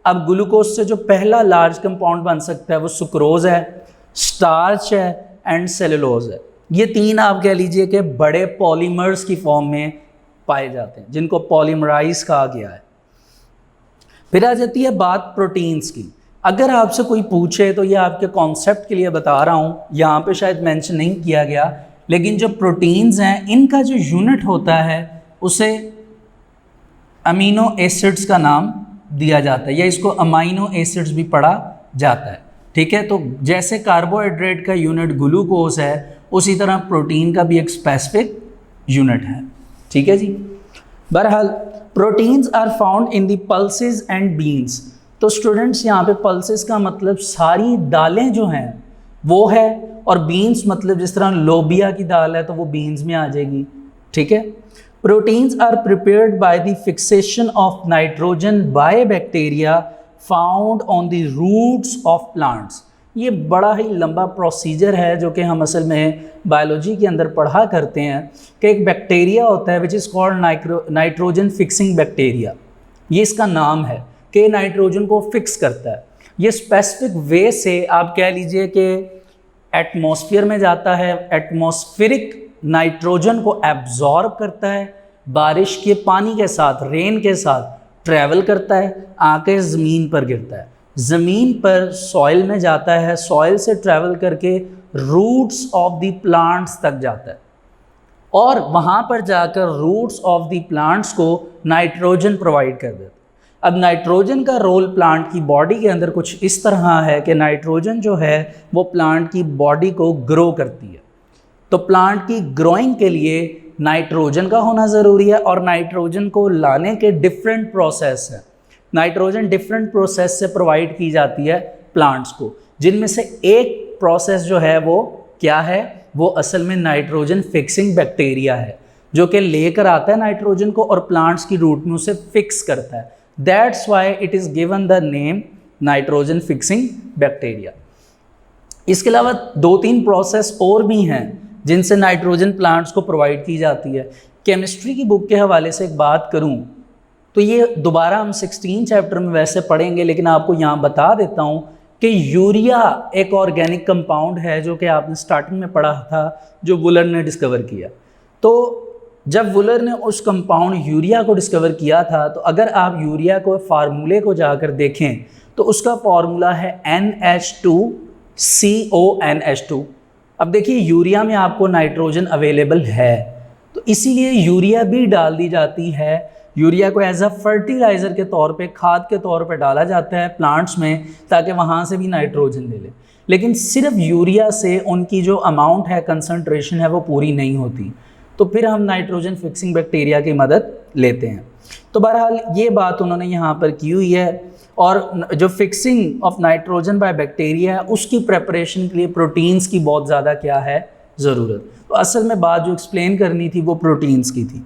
अब ग्लूकोज से जो पहला लार्ज कंपाउंड बन सकता है वो सुक्रोज है, स्टार्च है एंड सेलुलोज है। ये तीन आप कह लीजिए कि बड़े पॉलीमर्स की फॉर्म में पाए जाते हैं जिनको पॉलीमराइज कहा गया है। फिर आ जाती है बात प्रोटीन्स की। अगर आपसे कोई पूछे तो ये आपके कॉन्सेप्ट के लिए बता रहा हूँ, यहाँ पे शायद मेंशन नहीं किया गया, लेकिन जो प्रोटीन्स हैं इनका जो यूनिट होता है उसे अमीनो एसिड्स का नाम दिया जाता है, या इसको अमाइनो एसिड्स भी पढ़ा जाता है, ठीक है। तो जैसे कार्बोहाइड्रेट का यूनिट ग्लूकोज है, उसी तरह प्रोटीन का भी एक स्पेसिफिक यूनिट है, ठीक है जी। बहरहाल proteins are found in the pulses and beans. तो स्टूडेंट्स यहाँ पे पल्सेस का मतलब सारी दालें जो हैं वो है, और बीन्स मतलब जिस तरह लोबिया की दाल है तो वो बीन्स में आ जाएगी, ठीक है। Proteins are prepared by the fixation of nitrogen by bacteria found on the roots of plants. ये बड़ा ही लंबा प्रोसीजर है जो कि हम असल में बायोलॉजी के अंदर पढ़ा करते हैं कि एक बैक्टीरिया होता है which is called nitrogen fixing bacteria. ये इसका नाम है कि नाइट्रोजन को फिक्स करता है। ये स्पेसिफिक वे से आप कह लीजिए कि एटमॉस्फेयर में जाता है, एटमॉस्फेरिक नाइट्रोजन को एब्जॉर्ब करता है, बारिश के पानी के साथ, रेन के साथ ट्रैवल करता है, आके ज़मीन पर गिरता है, ज़मीन पर सॉइल में जाता है, सॉइल से ट्रैवल करके रूट्स ऑफ द प्लांट्स तक जाता है, और वहाँ पर जाकर रूट्स ऑफ द प्लांट्स को नाइट्रोजन प्रोवाइड कर देता है। अब नाइट्रोजन का रोल प्लांट की बॉडी के अंदर कुछ इस तरह है कि नाइट्रोजन जो है वो प्लांट की बॉडी को ग्रो करती है। तो प्लांट की ग्रोइंग के लिए नाइट्रोजन का होना ज़रूरी है, और नाइट्रोजन को लाने के डिफरेंट प्रोसेस हैं। नाइट्रोजन डिफरेंट प्रोसेस से प्रोवाइड की जाती है प्लांट्स को, जिनमें से एक प्रोसेस जो है वो क्या है, वो असल में नाइट्रोजन फिक्सिंग बैक्टीरिया है, जो कि लेकर आता है नाइट्रोजन को और प्लांट्स की रूट में उसे फिक्स करता है। That's why it is given the name nitrogen fixing bacteria. इसके अलावा 2-3 प्रोसेस और भी हैं जिनसे नाइट्रोजन प्लांट्स को प्रोवाइड की जाती है। केमिस्ट्री की बुक के हवाले से एक बात करूं तो ये दोबारा हम 16 चैप्टर में वैसे पढ़ेंगे, लेकिन आपको यहाँ बता देता हूँ कि यूरिया एक ऑर्गेनिक कंपाउंड है जो कि आपने स्टार्टिंग में पढ़ा था, जो वुलर ने डिस्कवर किया। तो जब वुलर ने उस कंपाउंड यूरिया को डिस्कवर किया था, तो अगर आप यूरिया को फार्मूले को जाकर देखें तो उसका फार्मूला है NH2CONH2। अब देखिए यूरिया में आपको नाइट्रोजन अवेलेबल है, तो इसीलिए यूरिया भी डाल दी जाती है। यूरिया को एज अ फर्टिलाइज़र के तौर पे, खाद के तौर पे डाला जाता है प्लांट्स में, ताकि वहाँ से भी नाइट्रोजन ले लें। लेकिन सिर्फ यूरिया से उनकी जो अमाउंट है, कंसंट्रेशन है, वो पूरी नहीं होती, तो फिर हम नाइट्रोजन फिक्सिंग बैक्टीरिया की मदद लेते हैं। तो बहरहाल ये बात उन्होंने यहाँ पर की हुई है, और जो fixing of nitrogen by bacteria है उसकी प्रेपरेशन के लिए प्रोटीन्स की बहुत ज़्यादा क्या है ज़रूरत। तो असल में बात जो एक्सप्लेन करनी थी वो प्रोटीन्स की थी।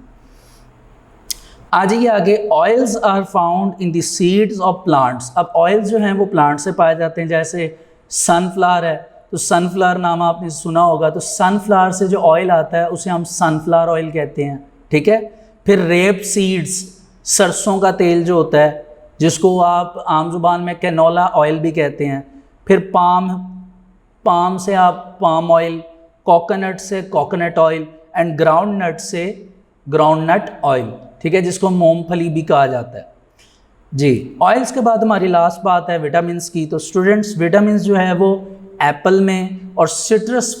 आ जाइए आगे। Oils are found in the seeds of plants. अब ऑयल्स जो हैं वो प्लांट से पाए जाते हैं, जैसे सनफ्लावर है तो सनफ्लावर नाम आपने सुना होगा, तो सनफ्लावर से जो ऑयल आता है उसे हम सनफ्लावर ऑयल कहते हैं, ठीक है। फिर रेप सीड्स, सरसों का तेल जो होता है जिसको आप आम जुबान में कैनोला ऑयल भी कहते हैं। फिर पाम से आप पाम ऑयल, कोकोनट से coconut oil and groundnut से ग्राउंड नट ऑयल, ठीक है, जिसको मूंगफली भी कहा जाता है जी। ऑयल्स के बाद हमारी लास्ट बात है विटामिन्स की। तो स्टूडेंट्स विटामिन्स जो है वो एप्पल में और सिट्रस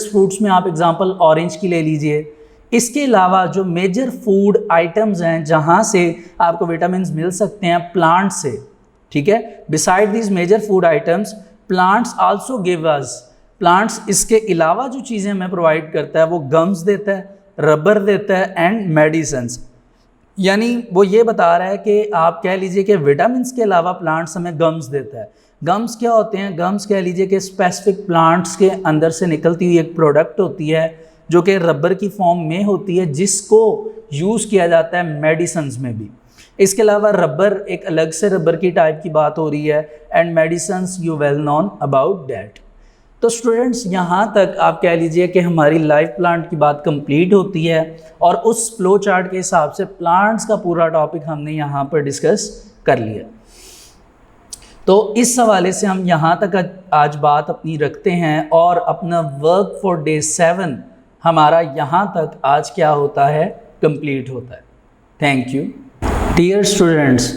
फ्रूट्स में आप एग्जांपल ऑरेंज की ले लीजिए। इसके अलावा जो मेजर फूड आइटम्स हैं जहाँ से आपको विटामिन्स मिल सकते हैं प्लांट से, ठीक है। Beside this major food items plants also give us, plants इसके अलावा जो चीज़ें हमें प्रोवाइड करता है वो गम्स देता है, रबर देता है एंड मेडिसिन्स। यानी वो ये बता रहा है कि आप कह लीजिए कि विटामिन्स के अलावा प्लांट्स हमें गम्स देता है। गम्स क्या होते हैं? गम्स कह लीजिए कि स्पेसिफिक प्लांट्स के अंदर से निकलती हुई एक प्रोडक्ट होती है जो कि रबर की फॉर्म में होती है, जिसको यूज़ किया जाता है मेडिसिन्स में भी। इसके अलावा रबर एक अलग से रबर की टाइप की बात हो रही है and medicines you well known about that. तो स्टूडेंट्स यहाँ तक आप कह लीजिए कि हमारी लाइफ प्लांट की बात कंप्लीट होती है और उस फ्लो चार्ट के हिसाब से प्लांट्स का पूरा टॉपिक हमने यहाँ पर डिस्कस कर लिया। तो इस हवाले से हम यहाँ तक आज बात अपनी रखते हैं और अपना वर्क फॉर डे 7 हमारा यहाँ तक आज क्या होता है, कंप्लीट होता है। Thank you dear students.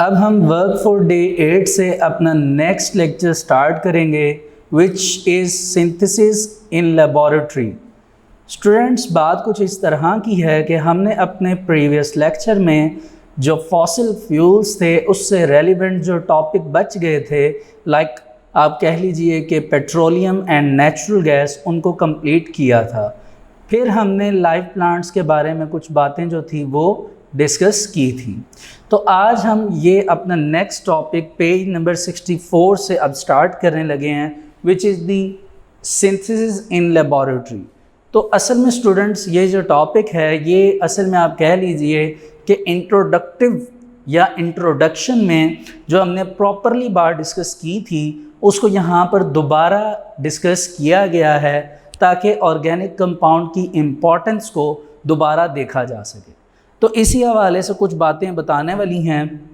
अब हम वर्क फॉर डे 8 से अपना नेक्स्ट लेक्चर स्टार्ट करेंगे which is synthesis in laboratory. Students बात कुछ इस तरह की है कि हमने अपने प्रीवियस लेक्चर में जो फॉसिल फ्यूल्स थे उससे रेलिवेंट जो टॉपिक बच गए थे, लाइक आप कह लीजिए कि पेट्रोलियम एंड नेचुरल गैस, उनको कंप्लीट किया था। फिर हमने लाइव प्लांट्स के बारे में कुछ बातें जो थी वो डिस्कस की थी। तो आज हम ये अपना नेक्स्ट टॉपिक पेज नंबर 64 से अब स्टार्ट करने लगे हैं which is the synthesis in laboratory. तो असल में स्टूडेंट्स ये जो टॉपिक है ये असल में आप कह लीजिए कि इंट्रोडक्टिव या इंट्रोडक्शन में जो हमने प्रॉपरली बात डिस्कस की थी उसको यहाँ पर दोबारा डिस्कस किया गया है ताकि ऑर्गेनिक कंपाउंड की इम्पोर्टेंस को दोबारा देखा जा सके। तो इसी हवाले से कुछ बातें बताने वाली हैं,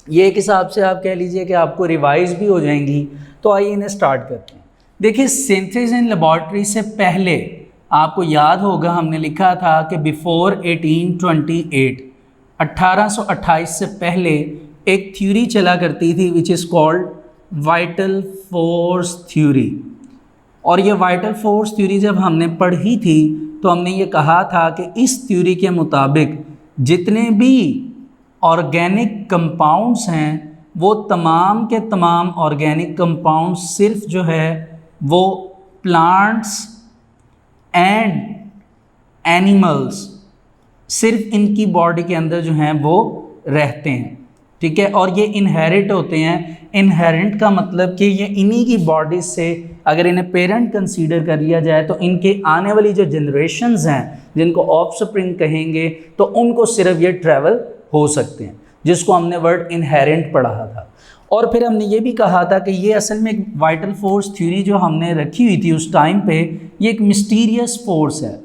ये एक हिसाब से आप कह लीजिए कि आपको रिवाइज भी हो जाएंगी। तो आइए इन्हें स्टार्ट करते हैं। देखिए सिंथेसिस इन लेबोरेटरी से पहले आपको याद होगा हमने लिखा था कि बिफोर 1828 से पहले एक थ्योरी चला करती थी which is called vital force theory. और ये वाइटल फोर्स थ्योरी जब हमने पढ़ी थी तो हमने ये कहा था कि इस थ्योरी के मुताबिक जितने भी ऑर्गेनिक कंपाउंड्स हैं वो तमाम के तमाम ऑर्गेनिक कंपाउंड्स सिर्फ जो है वो प्लांट्स एंड एनिमल्स सिर्फ इनकी बॉडी के अंदर जो हैं वो रहते हैं, ठीक है। और ये इनहेरिट होते हैं। इनहेरेंट का मतलब कि ये इन्हीं की बॉडी से अगर इन्हें पेरेंट कंसीडर कर लिया जाए तो इनके आने वाली जो जनरेशन्स हैं जिनको ऑफस्प्रिंग कहेंगे तो उनको सिर्फ ये ट्रैवल हो सकते हैं, जिसको हमने वर्ड इनहेरेंट पढ़ा था। और फिर हमने ये भी कहा था कि ये असल में एक वाइटल फोर्स थ्योरी जो हमने रखी हुई थी उस टाइम पे, ये एक मिस्टीरियस फोर्स है,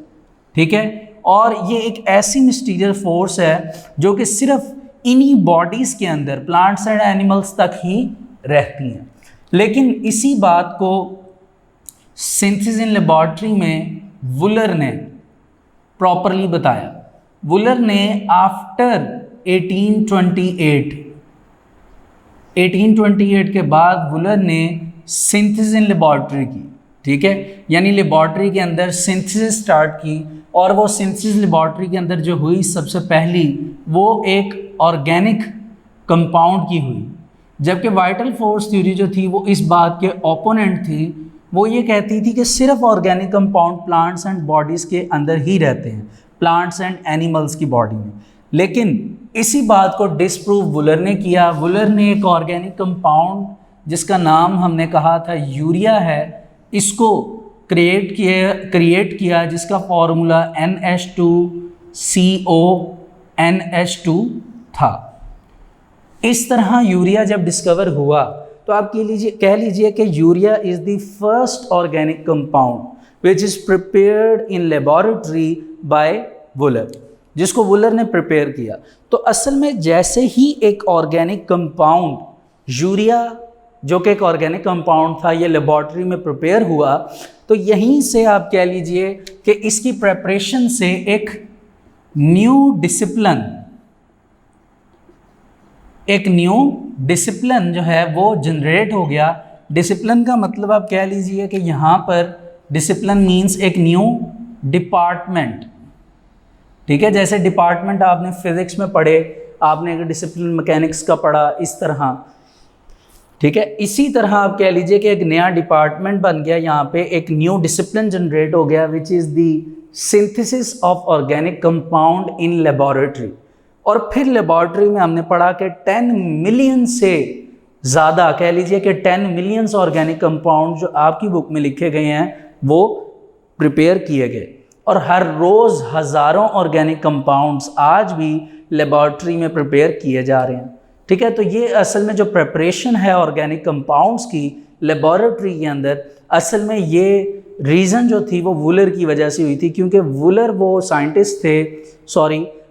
ठीक है। और ये एक ऐसी मिस्टीरियस फोर्स है जो कि सिर्फ इन्हीं बॉडीज़ के अंदर प्लांट्स एंड एनिमल्स तक ही रहती हैं। लेकिन इसी बात को सिंथेसिस इन लेबोरेटरी में वुलर ने प्रॉपरली बताया। वुलर ने आफ्टर 1828 के बाद वुलर ने सिंथेसिस इन लेबोरेटरी की, ठीक है, यानी लेबोरेटरी के अंदर सिंथेसिस स्टार्ट की। और वो सिंथेसिस लेबोरेटरी के अंदर जो हुई सबसे पहली वो एक ऑर्गेनिक कंपाउंड की हुई, जबकि वाइटल फोर्स थ्योरी जो थी वो इस बात के ओपोनेंट थी। वो ये कहती थी कि सिर्फ organic compound plants and bodies के अंदर ही रहते हैं, प्लांट्स एंड एनिमल्स की बॉडी में। लेकिन इसी बात को डिसप्रूव वुलर ने किया। वुलर ने एक ऑर्गेनिक कंपाउंड जिसका नाम हमने कहा था यूरिया है, इसको क्रिएट किया जिसका फॉर्मूला NH2CONH2 था। इस तरह यूरिया जब डिस्कवर हुआ तो आप कह लीजिए कि urea is the first organic compound which is prepared in laboratory bye Wular, जिसको वुलर ने प्रिपेयर किया। तो असल में जैसे ही एक ऑर्गेनिक कंपाउंड यूरिया, जो कि एक ऑर्गेनिक कंपाउंड था, ये लेबोरेटरी में प्रिपेयर हुआ, तो यहीं से आप कह लीजिए कि इसकी प्रेपरेशन से एक न्यू डिसिप्लिन जो है वो जनरेट हो गया। डिसिप्लिन का मतलब आप कह लीजिए कि यहाँ पर डिसिप्लिन मीन्स एक न्यू डिपार्टमेंट, ठीक है। जैसे डिपार्टमेंट आपने फिजिक्स में पढ़े, आपने एक डिसिप्लिन मैकेनिक्स का पढ़ा, इस तरह, ठीक है। इसी तरह आप कह लीजिए कि एक नया डिपार्टमेंट बन गया, यहाँ पे एक न्यू डिसिप्लिन जनरेट हो गया विच is the synthesis of organic compound in laboratory. और फिर लेबोरेटरी में हमने पढ़ा कि 10 मिलियन से ज़्यादा, कह लीजिए कि 10 मिलियंस ऑर्गेनिक कंपाउंड जो आपकी बुक में लिखे गए हैं वो प्रिपेयर किए गए। और हर रोज़ हज़ारों ऑर्गेनिक कंपाउंड्स आज भी लेबोरेटरी में प्रिपेयर किए जा रहे हैं, ठीक है। तो ये असल में जो प्रिपरेशन है ऑर्गेनिक कंपाउंड्स की लेबोरेटरी के अंदर, असल में ये रीज़न जो थी वो वुलर की वजह से हुई थी, क्योंकि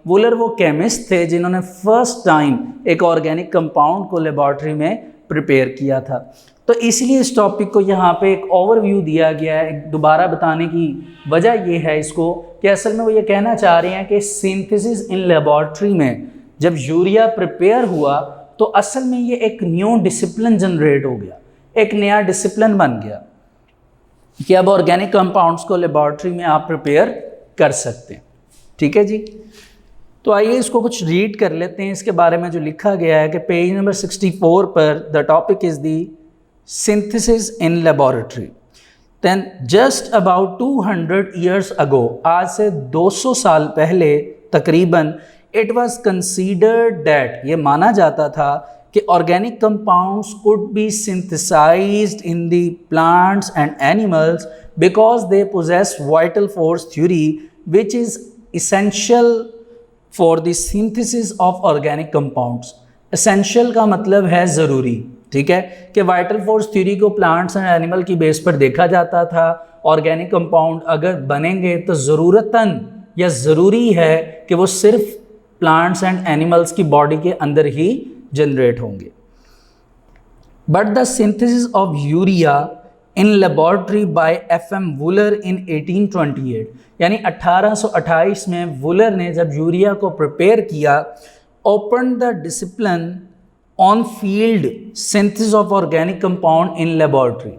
वुलर वो केमिस्ट थे जिन्होंने फर्स्ट टाइम एक ऑर्गेनिक कंपाउंड को लेबोरेटरी में प्रिपेयर किया था। तो इसलिए इस टॉपिक को यहाँ पे एक ओवरव्यू दिया गया है। दोबारा बताने की वजह ये है इसको कि असल में वो ये कहना चाह रहे हैं कि सिंथेसिस इन लेबोरेटरी में जब यूरिया प्रिपेयर हुआ तो असल में ये एक न्यू डिसिप्लिन जनरेट हो गया, एक नया डिसिप्लिन बन गया कि अब ऑर्गेनिक कंपाउंड्स को लेबोरेटरी में आप प्रिपेयर कर सकते हैं, ठीक है जी। तो आइए इसको कुछ रीड कर लेते हैं इसके बारे में जो लिखा गया है कि पेज नंबर 64 पर the topic is the synthesis in laboratory. Then just about 200 years ago, आज से 200 साल पहले तकरीबन, इट वॉज कंसीडर्ड दैट, ये माना जाता था कि organic compounds could be synthesized in the plants and animals because they possess vital force theory which is essential for the synthesis of organic compounds. Essential का मतलब है ज़रूरी, ठीक है, कि वाइटल फोर्स थ्योरी को प्लांट्स एंड एनिमल की बेस पर देखा जाता था। ऑर्गेनिक कंपाउंड अगर बनेंगे तो ज़रूरतन या ज़रूरी है कि वो सिर्फ प्लांट्स एंड एनिमल्स की बॉडी के अंदर ही जनरेट होंगे। But the synthesis of urea in laboratory by FM Wohler in 1828, यानी 1828 में वुलर ने जब यूरिया को प्रिपेयर किया, open the discipline on field synthesis of organic compound in laboratory.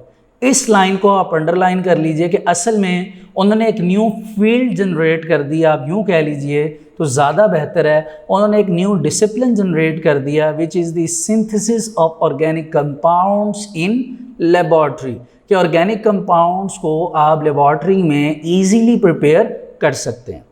इस लाइन को आप अंडरलाइन कर लीजिए कि असल में उन्होंने एक न्यू फील्ड जनरेट कर दिया, आप यूँ कह लीजिए तो ज़्यादा बेहतर है। उन्होंने एक न्यू डिसिप्लिन जनरेट कर दिया which is the synthesis of organic compounds in laboratory, कि ऑर्गेनिक कंपाउंड्स को आप लेबोरेटरी में ईजीली प्रिपेयर कर सकते हैं।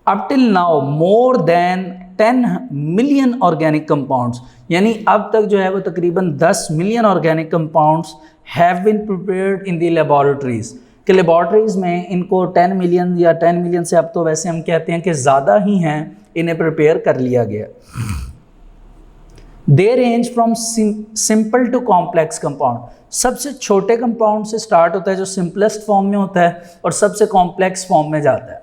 Up till now more than 10 million organic compounds, यानी अब तक जो है वो तकरीबन 10 million organic compounds have been prepared in the laboratories, कि लेबोरेटरीज़ में इनको 10 मिलियन या 10 मिलियन से अब तो वैसे हम कहते हैं कि ज़्यादा ही हैं, इन्हें प्रिपेयर कर लिया गया। They range from simple to complex compound, सबसे छोटे कंपाउंड से स्टार्ट होता है जो सिंपलेस्ट फॉर्म में होता है और सबसे कॉम्प्लेक्स फॉर्म में जाता है।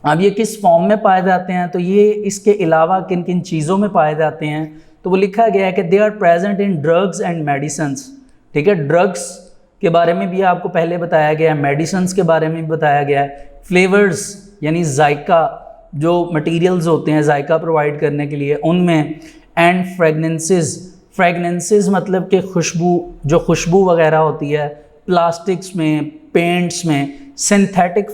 अब ये किस फॉर्म में पाए जाते हैं, तो ये इसके अलावा किन किन चीज़ों में पाए जाते हैं, तो वो लिखा गया है कि they are present in drugs and medicines, ठीक है। ड्रग्स के बारे में भी आपको पहले बताया गया है, मेडिसिन्स के बारे में भी बताया गया है। फ्लेवर्स यानी जायका जो मटेरियल्स होते हैं जायका प्रोवाइड करने के लिए उनमें, एंड फ्रेगनेंसेस मतलब कि खुशबू, जो खुशबू वगैरह होती है, प्लास्टिक्स में, पेंट्स में। सिंथेटिक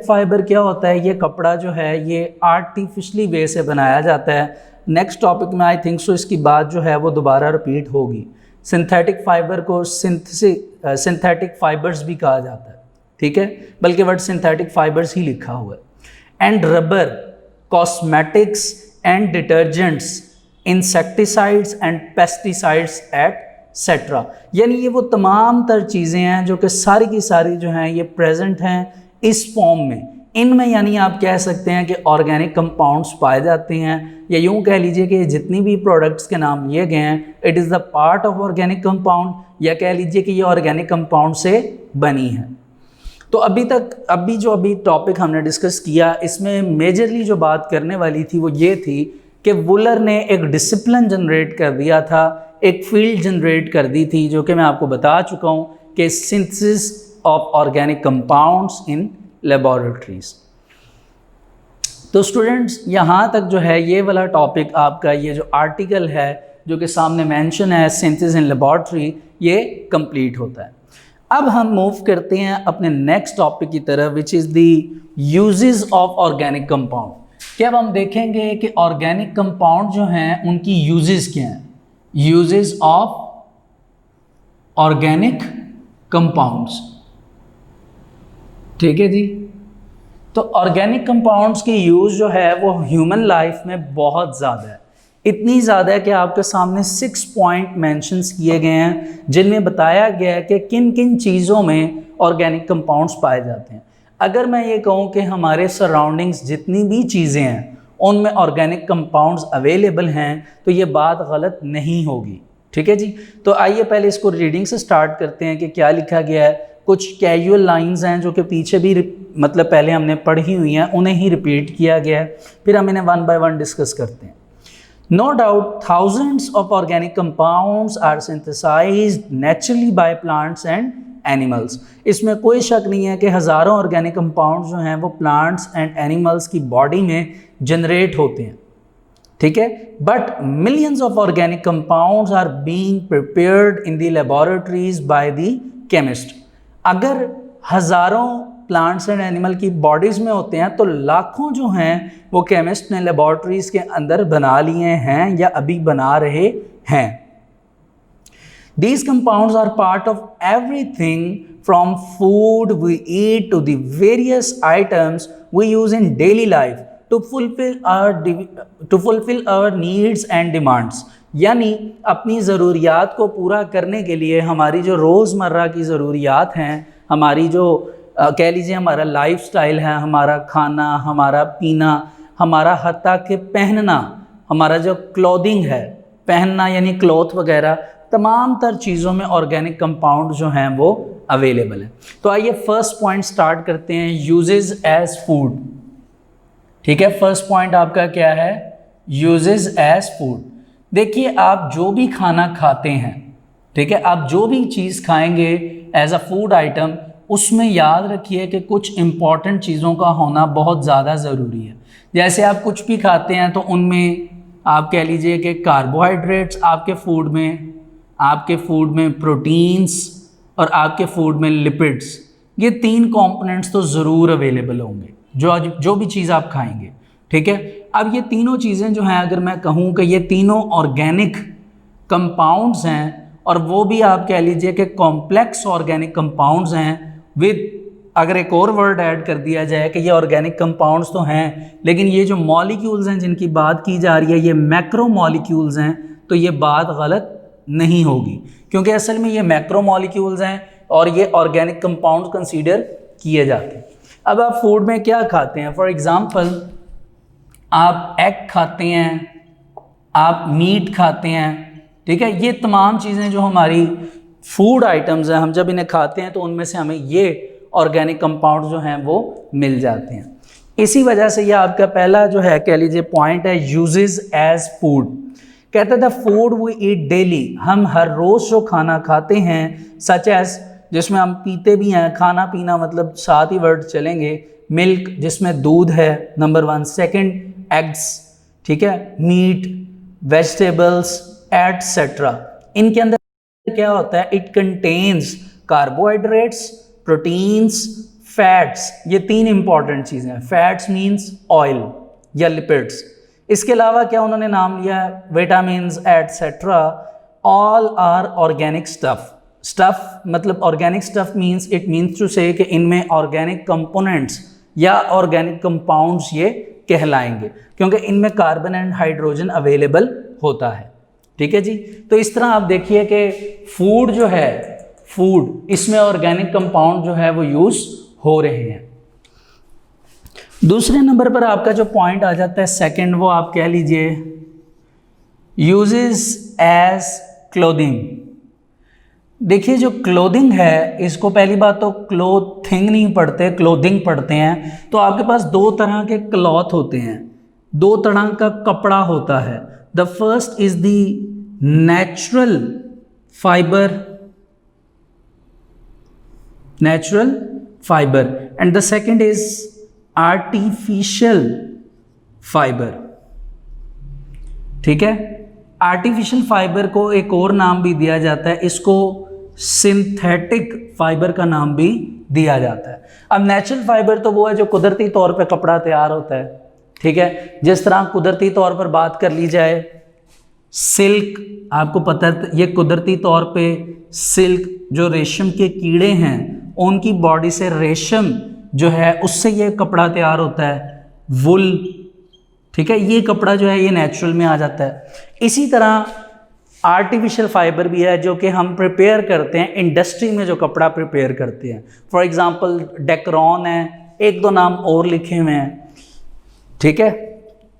फाइबर क्या होता है, ये कपड़ा जो है ये आर्टिफिशली वे से बनाया जाता है। नेक्स्ट टॉपिक में आई थिंक सो इसकी बात जो है वो दोबारा रिपीट होगी। सिंथेटिक फाइबर को सिंथेटिक फाइबर्स भी कहा जाता है, ठीक है, बल्कि वर्ड सिंथेटिक फाइबर्स ही लिखा हुआ है। And rubber, cosmetics and detergents, insecticides and pesticides etcetera. यानी ये वो तमाम तर चीज़ें हैं जो कि सारी की सारी जो हैं ये प्रेजेंट हैं इस फॉर्म में। इनमें यानी आप कह सकते हैं कि ऑर्गेनिक कंपाउंड्स पाए जाते हैं, या यूँ कह लीजिए कि जितनी भी प्रोडक्ट्स के नाम लिए गए हैं it is the part of organic compound, या कह लीजिए कि ये ऑर्गेनिक कंपाउंड से बनी है। तो अभी टॉपिक हमने डिस्कस किया, इसमें मेजरली जो बात करने वाली थी वो ये थी कि वुलर ने एक डिसिप्लिन जनरेट कर दिया था, एक फील्ड जनरेट कर दी थी, जो कि मैं आपको बता चुका हूँ कि synthesis of organic compounds in laboratories. तो स्टूडेंट्स यहाँ तक जो है ये वाला टॉपिक आपका, ये जो आर्टिकल है जो कि सामने मेंशन है सिंथेसिस इन लेबोरेटरी, ये कंप्लीट होता है। अब हम मूव करते हैं अपने नेक्स्ट टॉपिक की तरफ, विच is the uses of organic compound. कि अब हम देखेंगे कि ऑर्गेनिक कंपाउंड जो हैं उनकी यूजेस क्या हैं, यूजेस ऑफ ऑर्गेनिक कंपाउंड्स। ठीक है जी। तो ऑर्गेनिक कंपाउंड्स की यूज़ जो है वो ह्यूमन लाइफ में बहुत ज़्यादा है, इतनी ज़्यादा है कि आपके सामने 6 पॉइंट मेंशंस किए गए हैं जिनमें बताया गया है कि किन किन चीज़ों में ऑर्गेनिक कंपाउंड्स पाए जाते हैं। अगर मैं ये कहूँ कि हमारे सराउंडिंग्स जितनी भी चीज़ें हैं उनमें ऑर्गेनिक कंपाउंड्स अवेलेबल हैं तो ये बात गलत नहीं होगी। ठीक है जी। तो आइए पहले इसको रीडिंग से स्टार्ट करते हैं कि क्या लिखा गया है। कुछ कैजुअल लाइंस हैं जो कि पीछे भी मतलब पहले हमने पढ़ी हुई हैं, उन्हें ही रिपीट किया गया है, फिर हम इन्हें वन बाय वन डिस्कस करते हैं। No doubt, thousands of organic compounds are synthesized naturally by plants and animals. इसमें कोई शक नहीं है कि हज़ारों ऑर्गेनिक कंपाउंड्स जो हैं वो प्लांट्स एंड एनिमल्स की बॉडी में जनरेट होते हैं। ठीक है। But millions of organic compounds are being prepared in the laboratories by the chemist. अगर हज़ारों प्लांट्स एंड एनिमल की बॉडीज़ में होते हैं तो लाखों जो हैं वो केमिस्ट ने लेबॉर्ट्रीज़ के अंदर बना लिए हैं या अभी बना रहे हैं। These compounds are part of everything from food we eat to the various items we use in daily life to fulfill our needs and demands। यानी अपनी ज़रूरियात को पूरा करने के लिए हमारी जो रोज़मर्रा की ज़रूरियात हैं, हमारी जो कह लीजिए हमारा लाइफस्टाइल है, हमारा खाना, हमारा पीना, हमारा हत्ता के पहनना, हमारा जो क्लोथिंग है, पहनना यानी क्लॉथ वगैरह, तमाम तर चीज़ों में ऑर्गेनिक कंपाउंड जो हैं वो अवेलेबल हैं। तो आइए फर्स्ट पॉइंट स्टार्ट करते हैं, यूजेस एज फूड। ठीक है। फर्स्ट पॉइंट आपका क्या है, यूजेस एज फूड। देखिए आप जो भी खाना खाते हैं, ठीक है, आप जो भी चीज़ खाएंगे एज अ फूड आइटम, उसमें याद रखिए कि कुछ इम्पॉर्टेंट चीज़ों का होना बहुत ज़्यादा ज़रूरी है। जैसे आप कुछ भी खाते हैं तो उनमें आप कह लीजिए कि कार्बोहाइड्रेट्स आपके फूड में प्रोटीन्स और आपके फूड में लिपिड्स, ये 3 कंपोनेंट्स तो ज़रूर अवेलेबल होंगे जो भी चीज़ आप खाएंगे। ठीक है। अब ये तीनों चीज़ें जो हैं, अगर मैं कहूँ कि ये तीनों ऑर्गेनिक कंपाउंड्स हैं और वो भी आप कह लीजिए कि कॉम्प्लेक्स ऑर्गेनिक कंपाउंड्स हैं विद, अगर एक और वर्ड ऐड कर दिया जाए कि ये ऑर्गेनिक कंपाउंड्स तो हैं लेकिन ये जो मॉलिक्यूल्स हैं जिनकी बात की जा रही है ये मैक्रो मॉलिक्यूल्स हैं, तो ये बात गलत नहीं होगी क्योंकि असल में ये मैक्रो मॉलिक्यूल्स हैं और ये ऑर्गेनिक कंपाउंड्स कंसीडर किए जाते हैं। अब आप फूड में क्या खाते हैं, फॉर एग्ज़ाम्पल आप एग खाते हैं, आप मीट खाते हैं। ठीक है। ये तमाम चीज़ें जो हमारी फूड आइटम्स हैं, हम जब इन्हें खाते हैं तो उनमें से हमें ये ऑर्गेनिक कंपाउंड जो हैं वो मिल जाते हैं। इसी वजह से ये आपका पहला जो है कह लीजिए पॉइंट है, यूजेस एज फूड। कहते थे फूड वी ईट डेली, हम हर रोज़ जो खाना खाते हैं, सच एज जिसमें हम पीते भी हैं, खाना पीना मतलब साथ ही वर्ड चलेंगे, मिल्क जिसमें दूध है नंबर 1, सेकंड एग्स, ठीक है, मीट, वेजिटेबल्स एटसेट्रा। इनके अंदर क्या होता है, it contains carbohydrates, proteins, fats. ये 3 इंपॉर्टेंट चीज़ें हैं। फैट्स मीन्स ऑयल या लिपिड्स। इसके अलावा क्या उन्होंने नाम लिया, vitamins etcetera. All are organic stuff मतलब organic stuff it means to say कि इनमें ऑर्गेनिक कंपोनेंट्स या ऑर्गेनिक कंपाउंड्स ये कहलाएंगे, क्योंकि इनमें कार्बन एंड हाइड्रोजन अवेलेबल होता है। ठीक है जी। तो इस तरह आप देखिए कि फूड जो है, फूड, इसमें ऑर्गेनिक कंपाउंड जो है वो यूज हो रहे हैं। दूसरे नंबर पर आपका जो पॉइंट आ जाता है सेकंड, वो आप कह लीजिए यूजेस एज क्लोथिंग। देखिए जो क्लोथिंग है, इसको पहली बात तो क्लोथिंग नहीं पढ़ते, क्लोथिंग पढ़ते हैं। तो आपके पास दो तरह के क्लॉथ होते हैं, दो तरह का कपड़ा होता है। The first is the natural fibre, natural fibre, and the second is artificial fibre. ठीक है। आर्टिफिशियल फाइबर को एक और नाम भी दिया जाता है, इसको सिंथेटिक फाइबर का नाम भी दिया जाता है। अब नेचुरल फाइबर तो वो है जो कुदरती तौर पे कपड़ा तैयार होता है। ठीक है। जिस तरह कुदरती तौर पर बात कर ली जाए, सिल्क, आपको पता है ये कुदरती तौर पे सिल्क, जो रेशम के कीड़े हैं उनकी बॉडी से रेशम जो है उससे ये कपड़ा तैयार होता है, वुल। ठीक है। ये कपड़ा जो है ये नेचुरल में आ जाता है। इसी तरह आर्टिफिशियल फाइबर भी है जो कि हम प्रिपेयर करते हैं, इंडस्ट्री में जो कपड़ा प्रिपेयर करते हैं। फॉर एग्जांपल डेक्रॉन है, एक दो नाम और लिखे हुए हैं। ठीक है।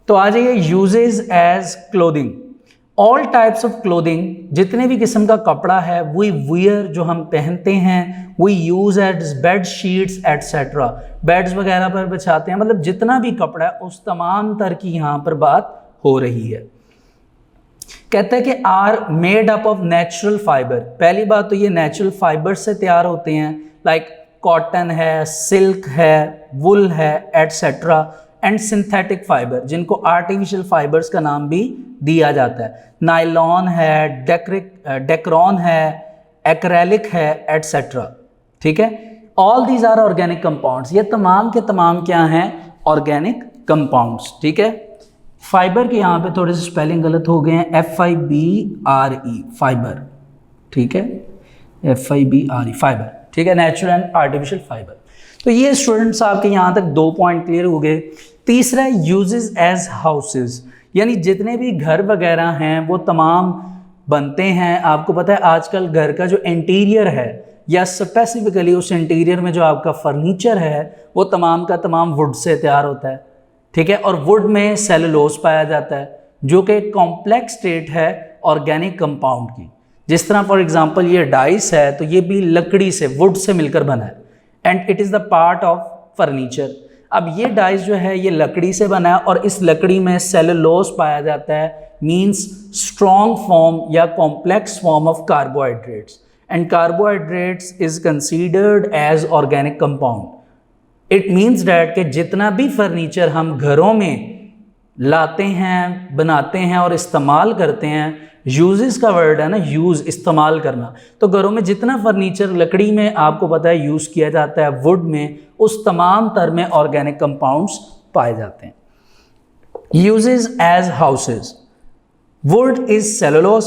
तो आ जाइए uses as clothing. All types of clothing, जितने भी किस्म का कपड़ा है, वी वियर, जो हम पहनते हैं, we use as bed sheets etcetera, beds वगैरह पर बिछाते हैं। मतलब जितना भी कपड़ा है उस तमाम तर की यहाँ पर बात हो रही है। कहते हैं कि are made up of natural fibre. पहली बात तो ये नेचुरल फाइबर से तैयार होते हैं, लाइक कॉटन है, सिल्क है, वुल है एटसेट्रा, एंड सिंथेटिक फाइबर, जिनको आर्टिफिशियल फाइबर्स का नाम भी दिया जाता है। नायलॉन है, डेक्रॉन है, एक्रेलिक है एटसेट्रा। ठीक है। All these are organic compounds. ये तमाम के तमाम क्या हैं? Organic compounds. ठीक है। फाइबर के यहाँ पे थोड़े से स्पेलिंग गलत हो गए हैं, FIBRE फाइबर। ठीक है। FIBRE fibre. ठीक है। Natural and artificial fibre. तो ये स्टूडेंट्स आपके यहाँ तक दो पॉइंट क्लियर हो गए। तीसरा यूजेस एज हाउसेस, यानी जितने भी घर वगैरह हैं वो तमाम बनते हैं। आपको पता है आजकल घर का जो इंटीरियर है, या स्पेसिफिकली उस इंटीरियर में जो आपका फर्नीचर है, वो तमाम का तमाम वुड से तैयार होता है। ठीक है। और वुड में सेलुलोज पाया जाता है, जो कि एक कॉम्प्लेक्स स्टेट है ऑर्गेनिक कंपाउंड की। जिस तरह फॉर एग्जांपल ये डाइस है, तो ये भी लकड़ी से, वुड से मिलकर बना है, and it is the part of furniture. अब ये डाइस जो है ये लकड़ी से बना है, और इस लकड़ी में सेलुलोज पाया जाता है, मींस स्ट्रॉन्ग फॉर्म या complex form of carbohydrates, and carbohydrates is considered as organic compound. It means that कि जितना भी फर्नीचर हम घरों में लाते हैं, बनाते हैं और इस्तेमाल करते हैं, यूजेस का वर्ड है ना, यूज़, इस्तेमाल करना। तो घरों में जितना फर्नीचर लकड़ी में आपको पता है यूज़ किया जाता है, वुड में, उस तमाम तर में ऑर्गेनिक कंपाउंड्स पाए जाते हैं। Uses as houses, wood is cellulose,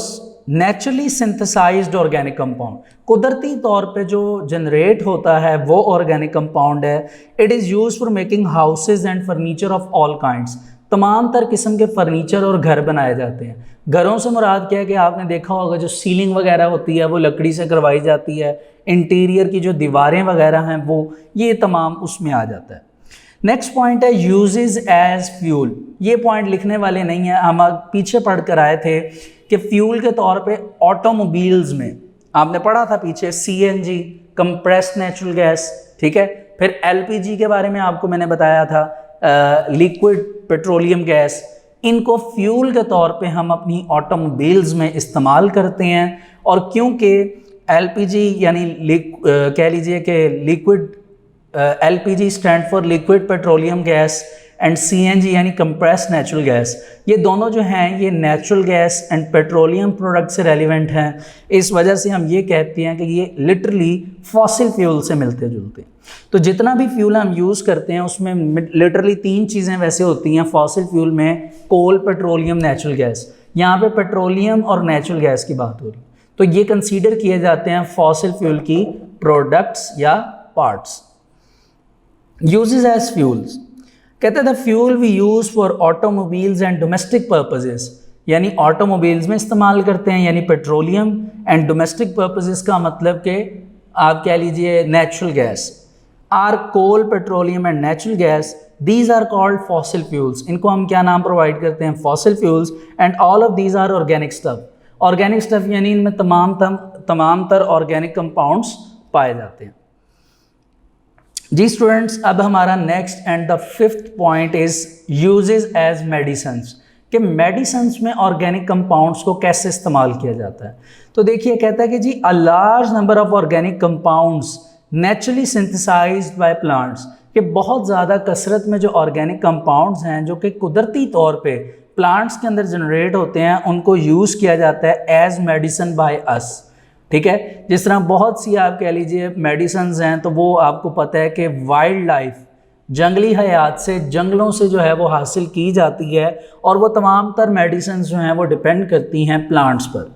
naturally synthesized organic compound. कुदरती तौर पे जो जनरेट होता है वो ऑर्गेनिक कंपाउंड है। It is use for making houses and furniture of all kinds. तमाम तर किस्म के फर्नीचर और घर बनाए जाते हैं। घरों से मुराद क्या है कि आपने देखा होगा जो सीलिंग वगैरह होती है वो लकड़ी से करवाई जाती है, इंटीरियर की जो दीवारें वगैरह हैं वो, ये तमाम उसमें आ जाता है। नेक्स्ट पॉइंट है यूजेस एज फ्यूल। ये पॉइंट लिखने वाले नहीं है, हम पीछे पढ़ कर आए थे कि फ्यूल के तौर पे ऑटोमोबाइल्स में आपने पढ़ा था पीछे CNG, कंप्रेस्ड नेचुरल गैस। ठीक है। फिर LPG के बारे में आपको मैंने बताया था, लिक्विड पेट्रोलियम गैस। इनको फ्यूल के तौर पे हम अपनी ऑटोमोबाइल्स में इस्तेमाल करते हैं। और क्योंकि LPG यानी कह लीजिए कि liquid, LPG stand for liquid petroleum gas, and CNG यानी कंप्रेस्ड नेचुरल गैस, ये दोनों जो हैं ये natural gas and petroleum product से रेलिवेंट हैं। इस वजह से हम ये कहते हैं कि ये लिटरली फॉसिल फ्यूल से मिलते जुलते हैं। तो जितना भी फ्यूल हम यूज़ करते हैं उसमें लिटरली तीन चीज़ें वैसे होती हैं फॉसिल फ्यूल में, कोल, पेट्रोलियम, नेचुरल गैस। यहाँ पे पेट्रोलियम और नेचुरल गैस की बात हो रही है, तो ये कंसीडर किए जाते हैं फॉसिल फ्यूल की प्रोडक्ट्स या पार्ट्स। यूजेस एज फ्यूल्स, कहते the fuel we use for automobiles and domestic purposes, यानी ऑटोमोबाइल्स में इस्तेमाल करते हैं यानी पेट्रोलियम, एंड डोमेस्टिक पर्पजेस का मतलब कि आप कह लीजिए natural gas, or coal, petroleum and natural gas, these are called fossil fuels. इनको हम क्या नाम प्रोवाइड करते हैं? Fossil fuels. And all of these are organic stuff. Organic stuff यानी इनमें तमाम तर ऑर्गेनिक कंपाउंड्स पाए जाते हैं। जी स्टूडेंट्स, अब हमारा next and the fifth point is uses as medicines, कि मेडिसिन्स में ऑर्गेनिक कंपाउंड्स को कैसे इस्तेमाल किया जाता है। तो देखिए कहता है कि जी a large number of organic compounds naturally synthesised by plants, कि बहुत ज़्यादा कसरत में जो ऑर्गेनिक कंपाउंड्स हैं जो कि कुदरती तौर पे प्लांट्स के अंदर जनरेट होते हैं, उनको यूज़ किया जाता है एज मेडिसिन बाय अस। ठीक है, जिस तरह बहुत सी आप कह लीजिए मेडिसिन्स हैं, तो वो आपको पता है कि वाइल्ड लाइफ, जंगली हयात से, जंगलों से जो है वो हासिल की जाती है, और वो तमाम तर मेडिसिन्स जो हैं वो डिपेंड करती हैं प्लांट्स पर।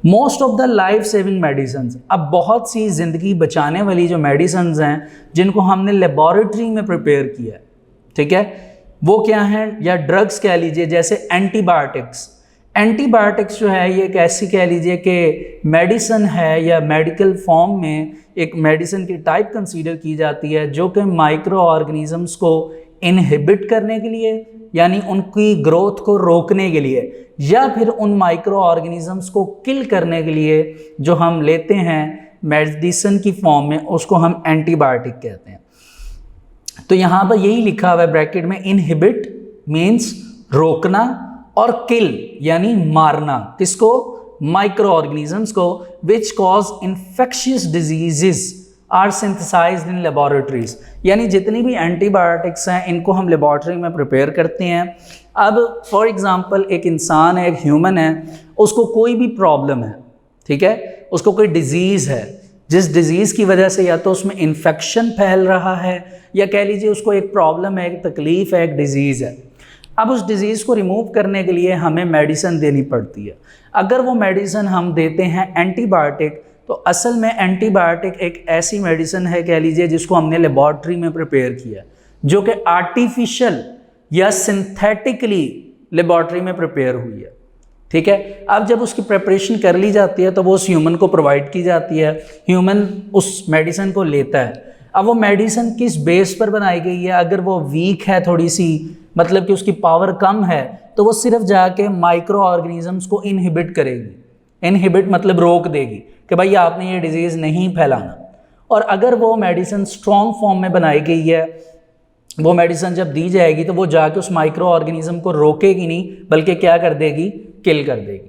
Most of the life saving medicines, अब बहुत सी ज़िंदगी बचाने वाली जो मेडिसिन्स हैं जिनको हमने लेबॉरेटरी में प्रिपेयर किया है, ठीक है, वो क्या हैं? या ड्रग्स कह लीजिए, जैसे एंटीबायोटिक्स। एंटीबायोटिक्स जो है ये एक ऐसी कह लीजिए कि मेडिसिन है या मेडिकल फॉर्म में एक मेडिसिन की टाइप कंसीडर की जाती है, जो कि माइक्रो ऑर्गेनिजम्स को इनहिबिट करने के लिए, यानी उनकी ग्रोथ को रोकने के लिए, या फिर उन माइक्रो ऑर्गेनिजम्स को किल करने के लिए जो हम लेते हैं मेडिसिन की फॉर्म में, उसको हम एंटीबायोटिक कहते हैं। तो यहाँ पर यही लिखा हुआ है ब्रैकेट में, इनहिबिट मीन्स रोकना, और किल यानी मारना, किसको? माइक्रो ऑर्गेनिजम्स को, which cause infectious diseases are synthesized in laboratories, यानी जितनी भी एंटीबायोटिक्स हैं इनको हम लेबोरेटरी में प्रिपेयर करते हैं। अब फॉर एग्जांपल एक इंसान है, एक ह्यूमन है, उसको कोई भी प्रॉब्लम है, ठीक है, उसको कोई डिजीज़ है, जिस डिज़ीज़ की वजह से या तो उसमें इन्फेक्शन फैल रहा है, या कह लीजिए उसको एक प्रॉब्लम है, एक तकलीफ़ है, एक डिज़ीज़ है। अब उस डिज़ीज़ को रिमूव करने के लिए हमें मेडिसिन देनी पड़ती है। अगर वो मेडिसिन हम देते हैं एंटीबायोटिक, तो असल में एंटीबायोटिक एक ऐसी मेडिसिन है कह लीजिए जिसको हमने लेबॉरेटरी में प्रिपेयर किया, जो कि आर्टिफिशियल या सिंथेटिकली लेबॉरेटरी में प्रिपेयर हुई है। ठीक है, अब जब उसकी प्रिपरेशन कर ली जाती है तो वो उस ह्यूमन को प्रोवाइड की जाती है, ह्यूमन उस मेडिसिन को लेता है। अब वो मेडिसिन किस बेस पर बनाई गई है? अगर वो वीक है थोड़ी सी, मतलब कि उसकी पावर कम है, तो वो सिर्फ जाके माइक्रो ऑर्गेनिजम्स को इनहिबिट करेगी। इनहिबिट मतलब रोक देगी कि भाई आपने ये डिजीज़ नहीं फैलाना। और अगर वो मेडिसिन स्ट्रॉन्ग फॉर्म में बनाई गई है, वो मेडिसिन जब दी जाएगी तो वो जाके उस माइक्रो ऑर्गेनिज्म को रोकेगी नहीं, बल्कि क्या कर देगी? किल कर देगी।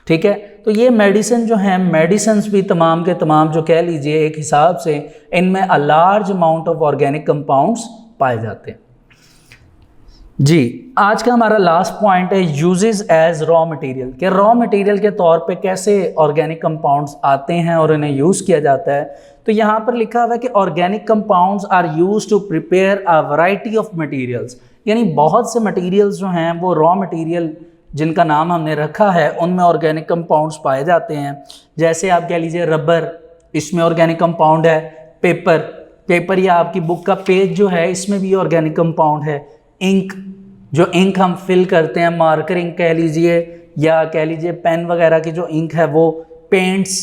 ठीक है, तो ये मेडिसिन जो हैं, मेडिसिन्स भी तमाम के तमाम जो कह लीजिए एक हिसाब से इनमें a large amount of organic compounds पाए जाते हैं। जी, आज का हमारा लास्ट पॉइंट है यूजेस एज रॉ मटेरियल, कि रॉ मटेरियल के तौर पे कैसे ऑर्गेनिक कंपाउंड्स आते हैं और इन्हें यूज़ किया जाता है। तो यहाँ पर लिखा हुआ है कि organic compounds are used to prepare a variety of materials, यानी बहुत से मटेरियल्स जो हैं वो रॉ मटेरियल जिनका नाम हमने रखा है उनमें ऑर्गेनिक कंपाउंड्स पाए जाते हैं। जैसे आप कह लीजिए रबर, इसमें ऑर्गेनिक कंपाउंड है। पेपर या आपकी बुक का पेज जो है, इसमें भी ऑर्गेनिक कंपाउंड है। इंक, जो इंक हम फिल करते हैं, मार्कर इंक कह लीजिए, या कह लीजिए पेन वगैरह की जो इंक है वो, पेंट्स,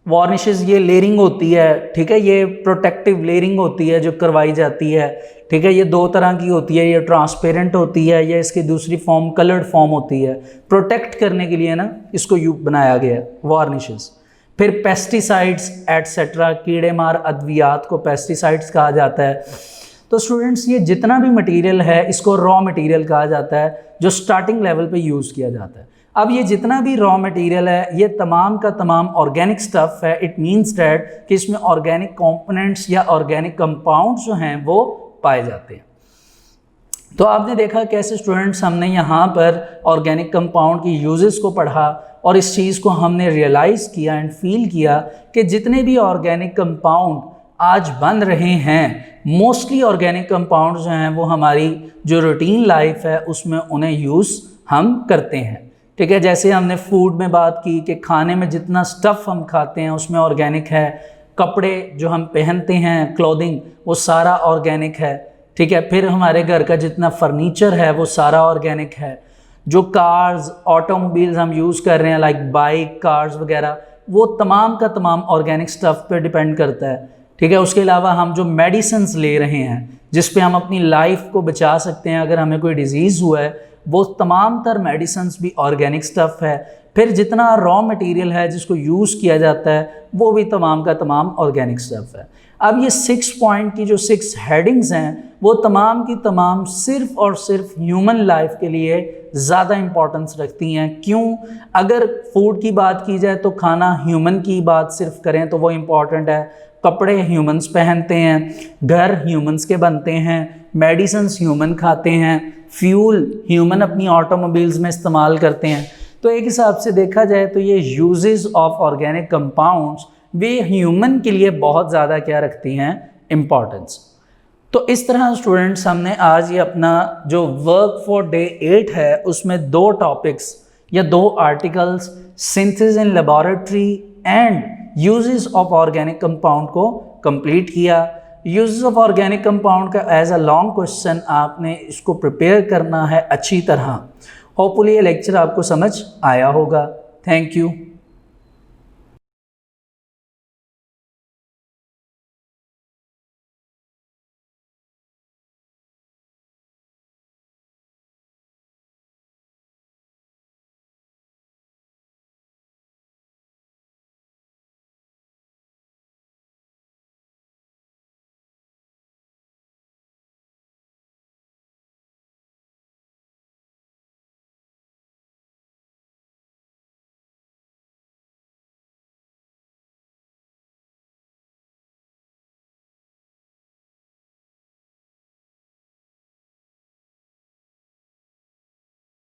वार्निशेस ये लेयरिंग होती है। ठीक है, ये प्रोटेक्टिव लेयरिंग होती है जो करवाई जाती है। ठीक है, ये दो तरह की होती है, ये ट्रांसपेरेंट होती है, या इसकी दूसरी फॉर्म कलर्ड फॉर्म होती है। प्रोटेक्ट करने के लिए ना इसको बनाया गया है वार्निशेस। फिर पेस्टिसाइड्स एटसेट्रा, कीड़े मार अद्वियात को पेस्टिसाइड्स कहा जाता है। तो स्टूडेंट्स, ये जितना भी मटेरियल है इसको रॉ मटेरियल कहा जाता है, जो स्टार्टिंग लेवल पे यूज़ किया जाता है। अब ये जितना भी रॉ मटेरियल है ये तमाम का तमाम ऑर्गेनिक स्टफ़ है। इट मीन्स डैट कि इसमें ऑर्गेनिक कंपोनेंट्स या ऑर्गेनिक कंपाउंड्स जो हैं वो पाए जाते हैं। तो आपने देखा कैसे स्टूडेंट्स हमने यहाँ पर ऑर्गेनिक कंपाउंड की यूजेस को पढ़ा, और इस चीज़ को हमने रियलाइज़ किया एंड फील किया कि जितने भी ऑर्गेनिक कंपाउंड आज बन रहे हैं, मोस्टली ऑर्गेनिक कंपाउंड जो हैं वो हमारी जो रूटीन लाइफ है उसमें उन्हें यूज़ हम करते हैं। ठीक है, जैसे हमने फूड में बात की कि खाने में जितना स्टफ़ हम खाते हैं उसमें ऑर्गेनिक है। कपड़े जो हम पहनते हैं, क्लोथिंग, वो सारा ऑर्गेनिक है। ठीक है। फिर हमारे घर का जितना फर्नीचर है वो सारा ऑर्गेनिक है। जो कार्स ऑटोमोबाइल्स हम यूज़ कर रहे हैं लाइक बाइक कार्स वगैरह, वो तमाम का तमाम ऑर्गेनिक स्टफ़ पे डिपेंड करता है। ठीक है। उसके अलावा हम जो मेडिसिन्स ले रहे हैं जिस पे हम अपनी लाइफ को बचा सकते हैं अगर हमें कोई डिजीज़ हुआ है, वो तमाम तर मेडिसिन्स भी ऑर्गेनिक स्टफ़ है। फिर जितना रॉ मटेरियल है जिसको यूज़ किया जाता है वो भी तमाम का तमाम ऑर्गेनिक स्टफ़ है। अब ये 6 पॉइंट की जो 6 हेडिंग्स हैं वो तमाम की तमाम सिर्फ़ और सिर्फ ह्यूमन लाइफ के लिए ज़्यादा इम्पोर्टेंस रखती हैं। क्यों? अगर फूड की बात की जाए तो खाना ह्यूमन की बात सिर्फ करें तो वो इम्पॉर्टेंट है। कपड़े ह्यूमंस पहनते हैं, घर ह्यूमंस के बनते हैं, मेडिसिन्स ह्यूमन खाते हैं, फ्यूल ह्यूमन अपनी ऑटोमोबाइल्स में इस्तेमाल करते हैं। तो एक हिसाब से देखा जाए तो ये uses of organic compounds way human के लिए बहुत ज़्यादा क्या रखती हैं, इम्पॉर्टेंस। तो इस तरह स्टूडेंट्स हमने आज ये अपना जो वर्क फॉर डे 8 है उसमें 2 टॉपिक्स या 2 articles synthesis in laboratory and uses of organic compound को कंप्लीट किया। यूजेस ऑफ ऑर्गेनिक कंपाउंड का एज अ लॉन्ग क्वेश्चन आपने इसको प्रिपेयर करना है अच्छी तरह। होपफुली ये लेक्चर आपको समझ आया होगा। Thank you.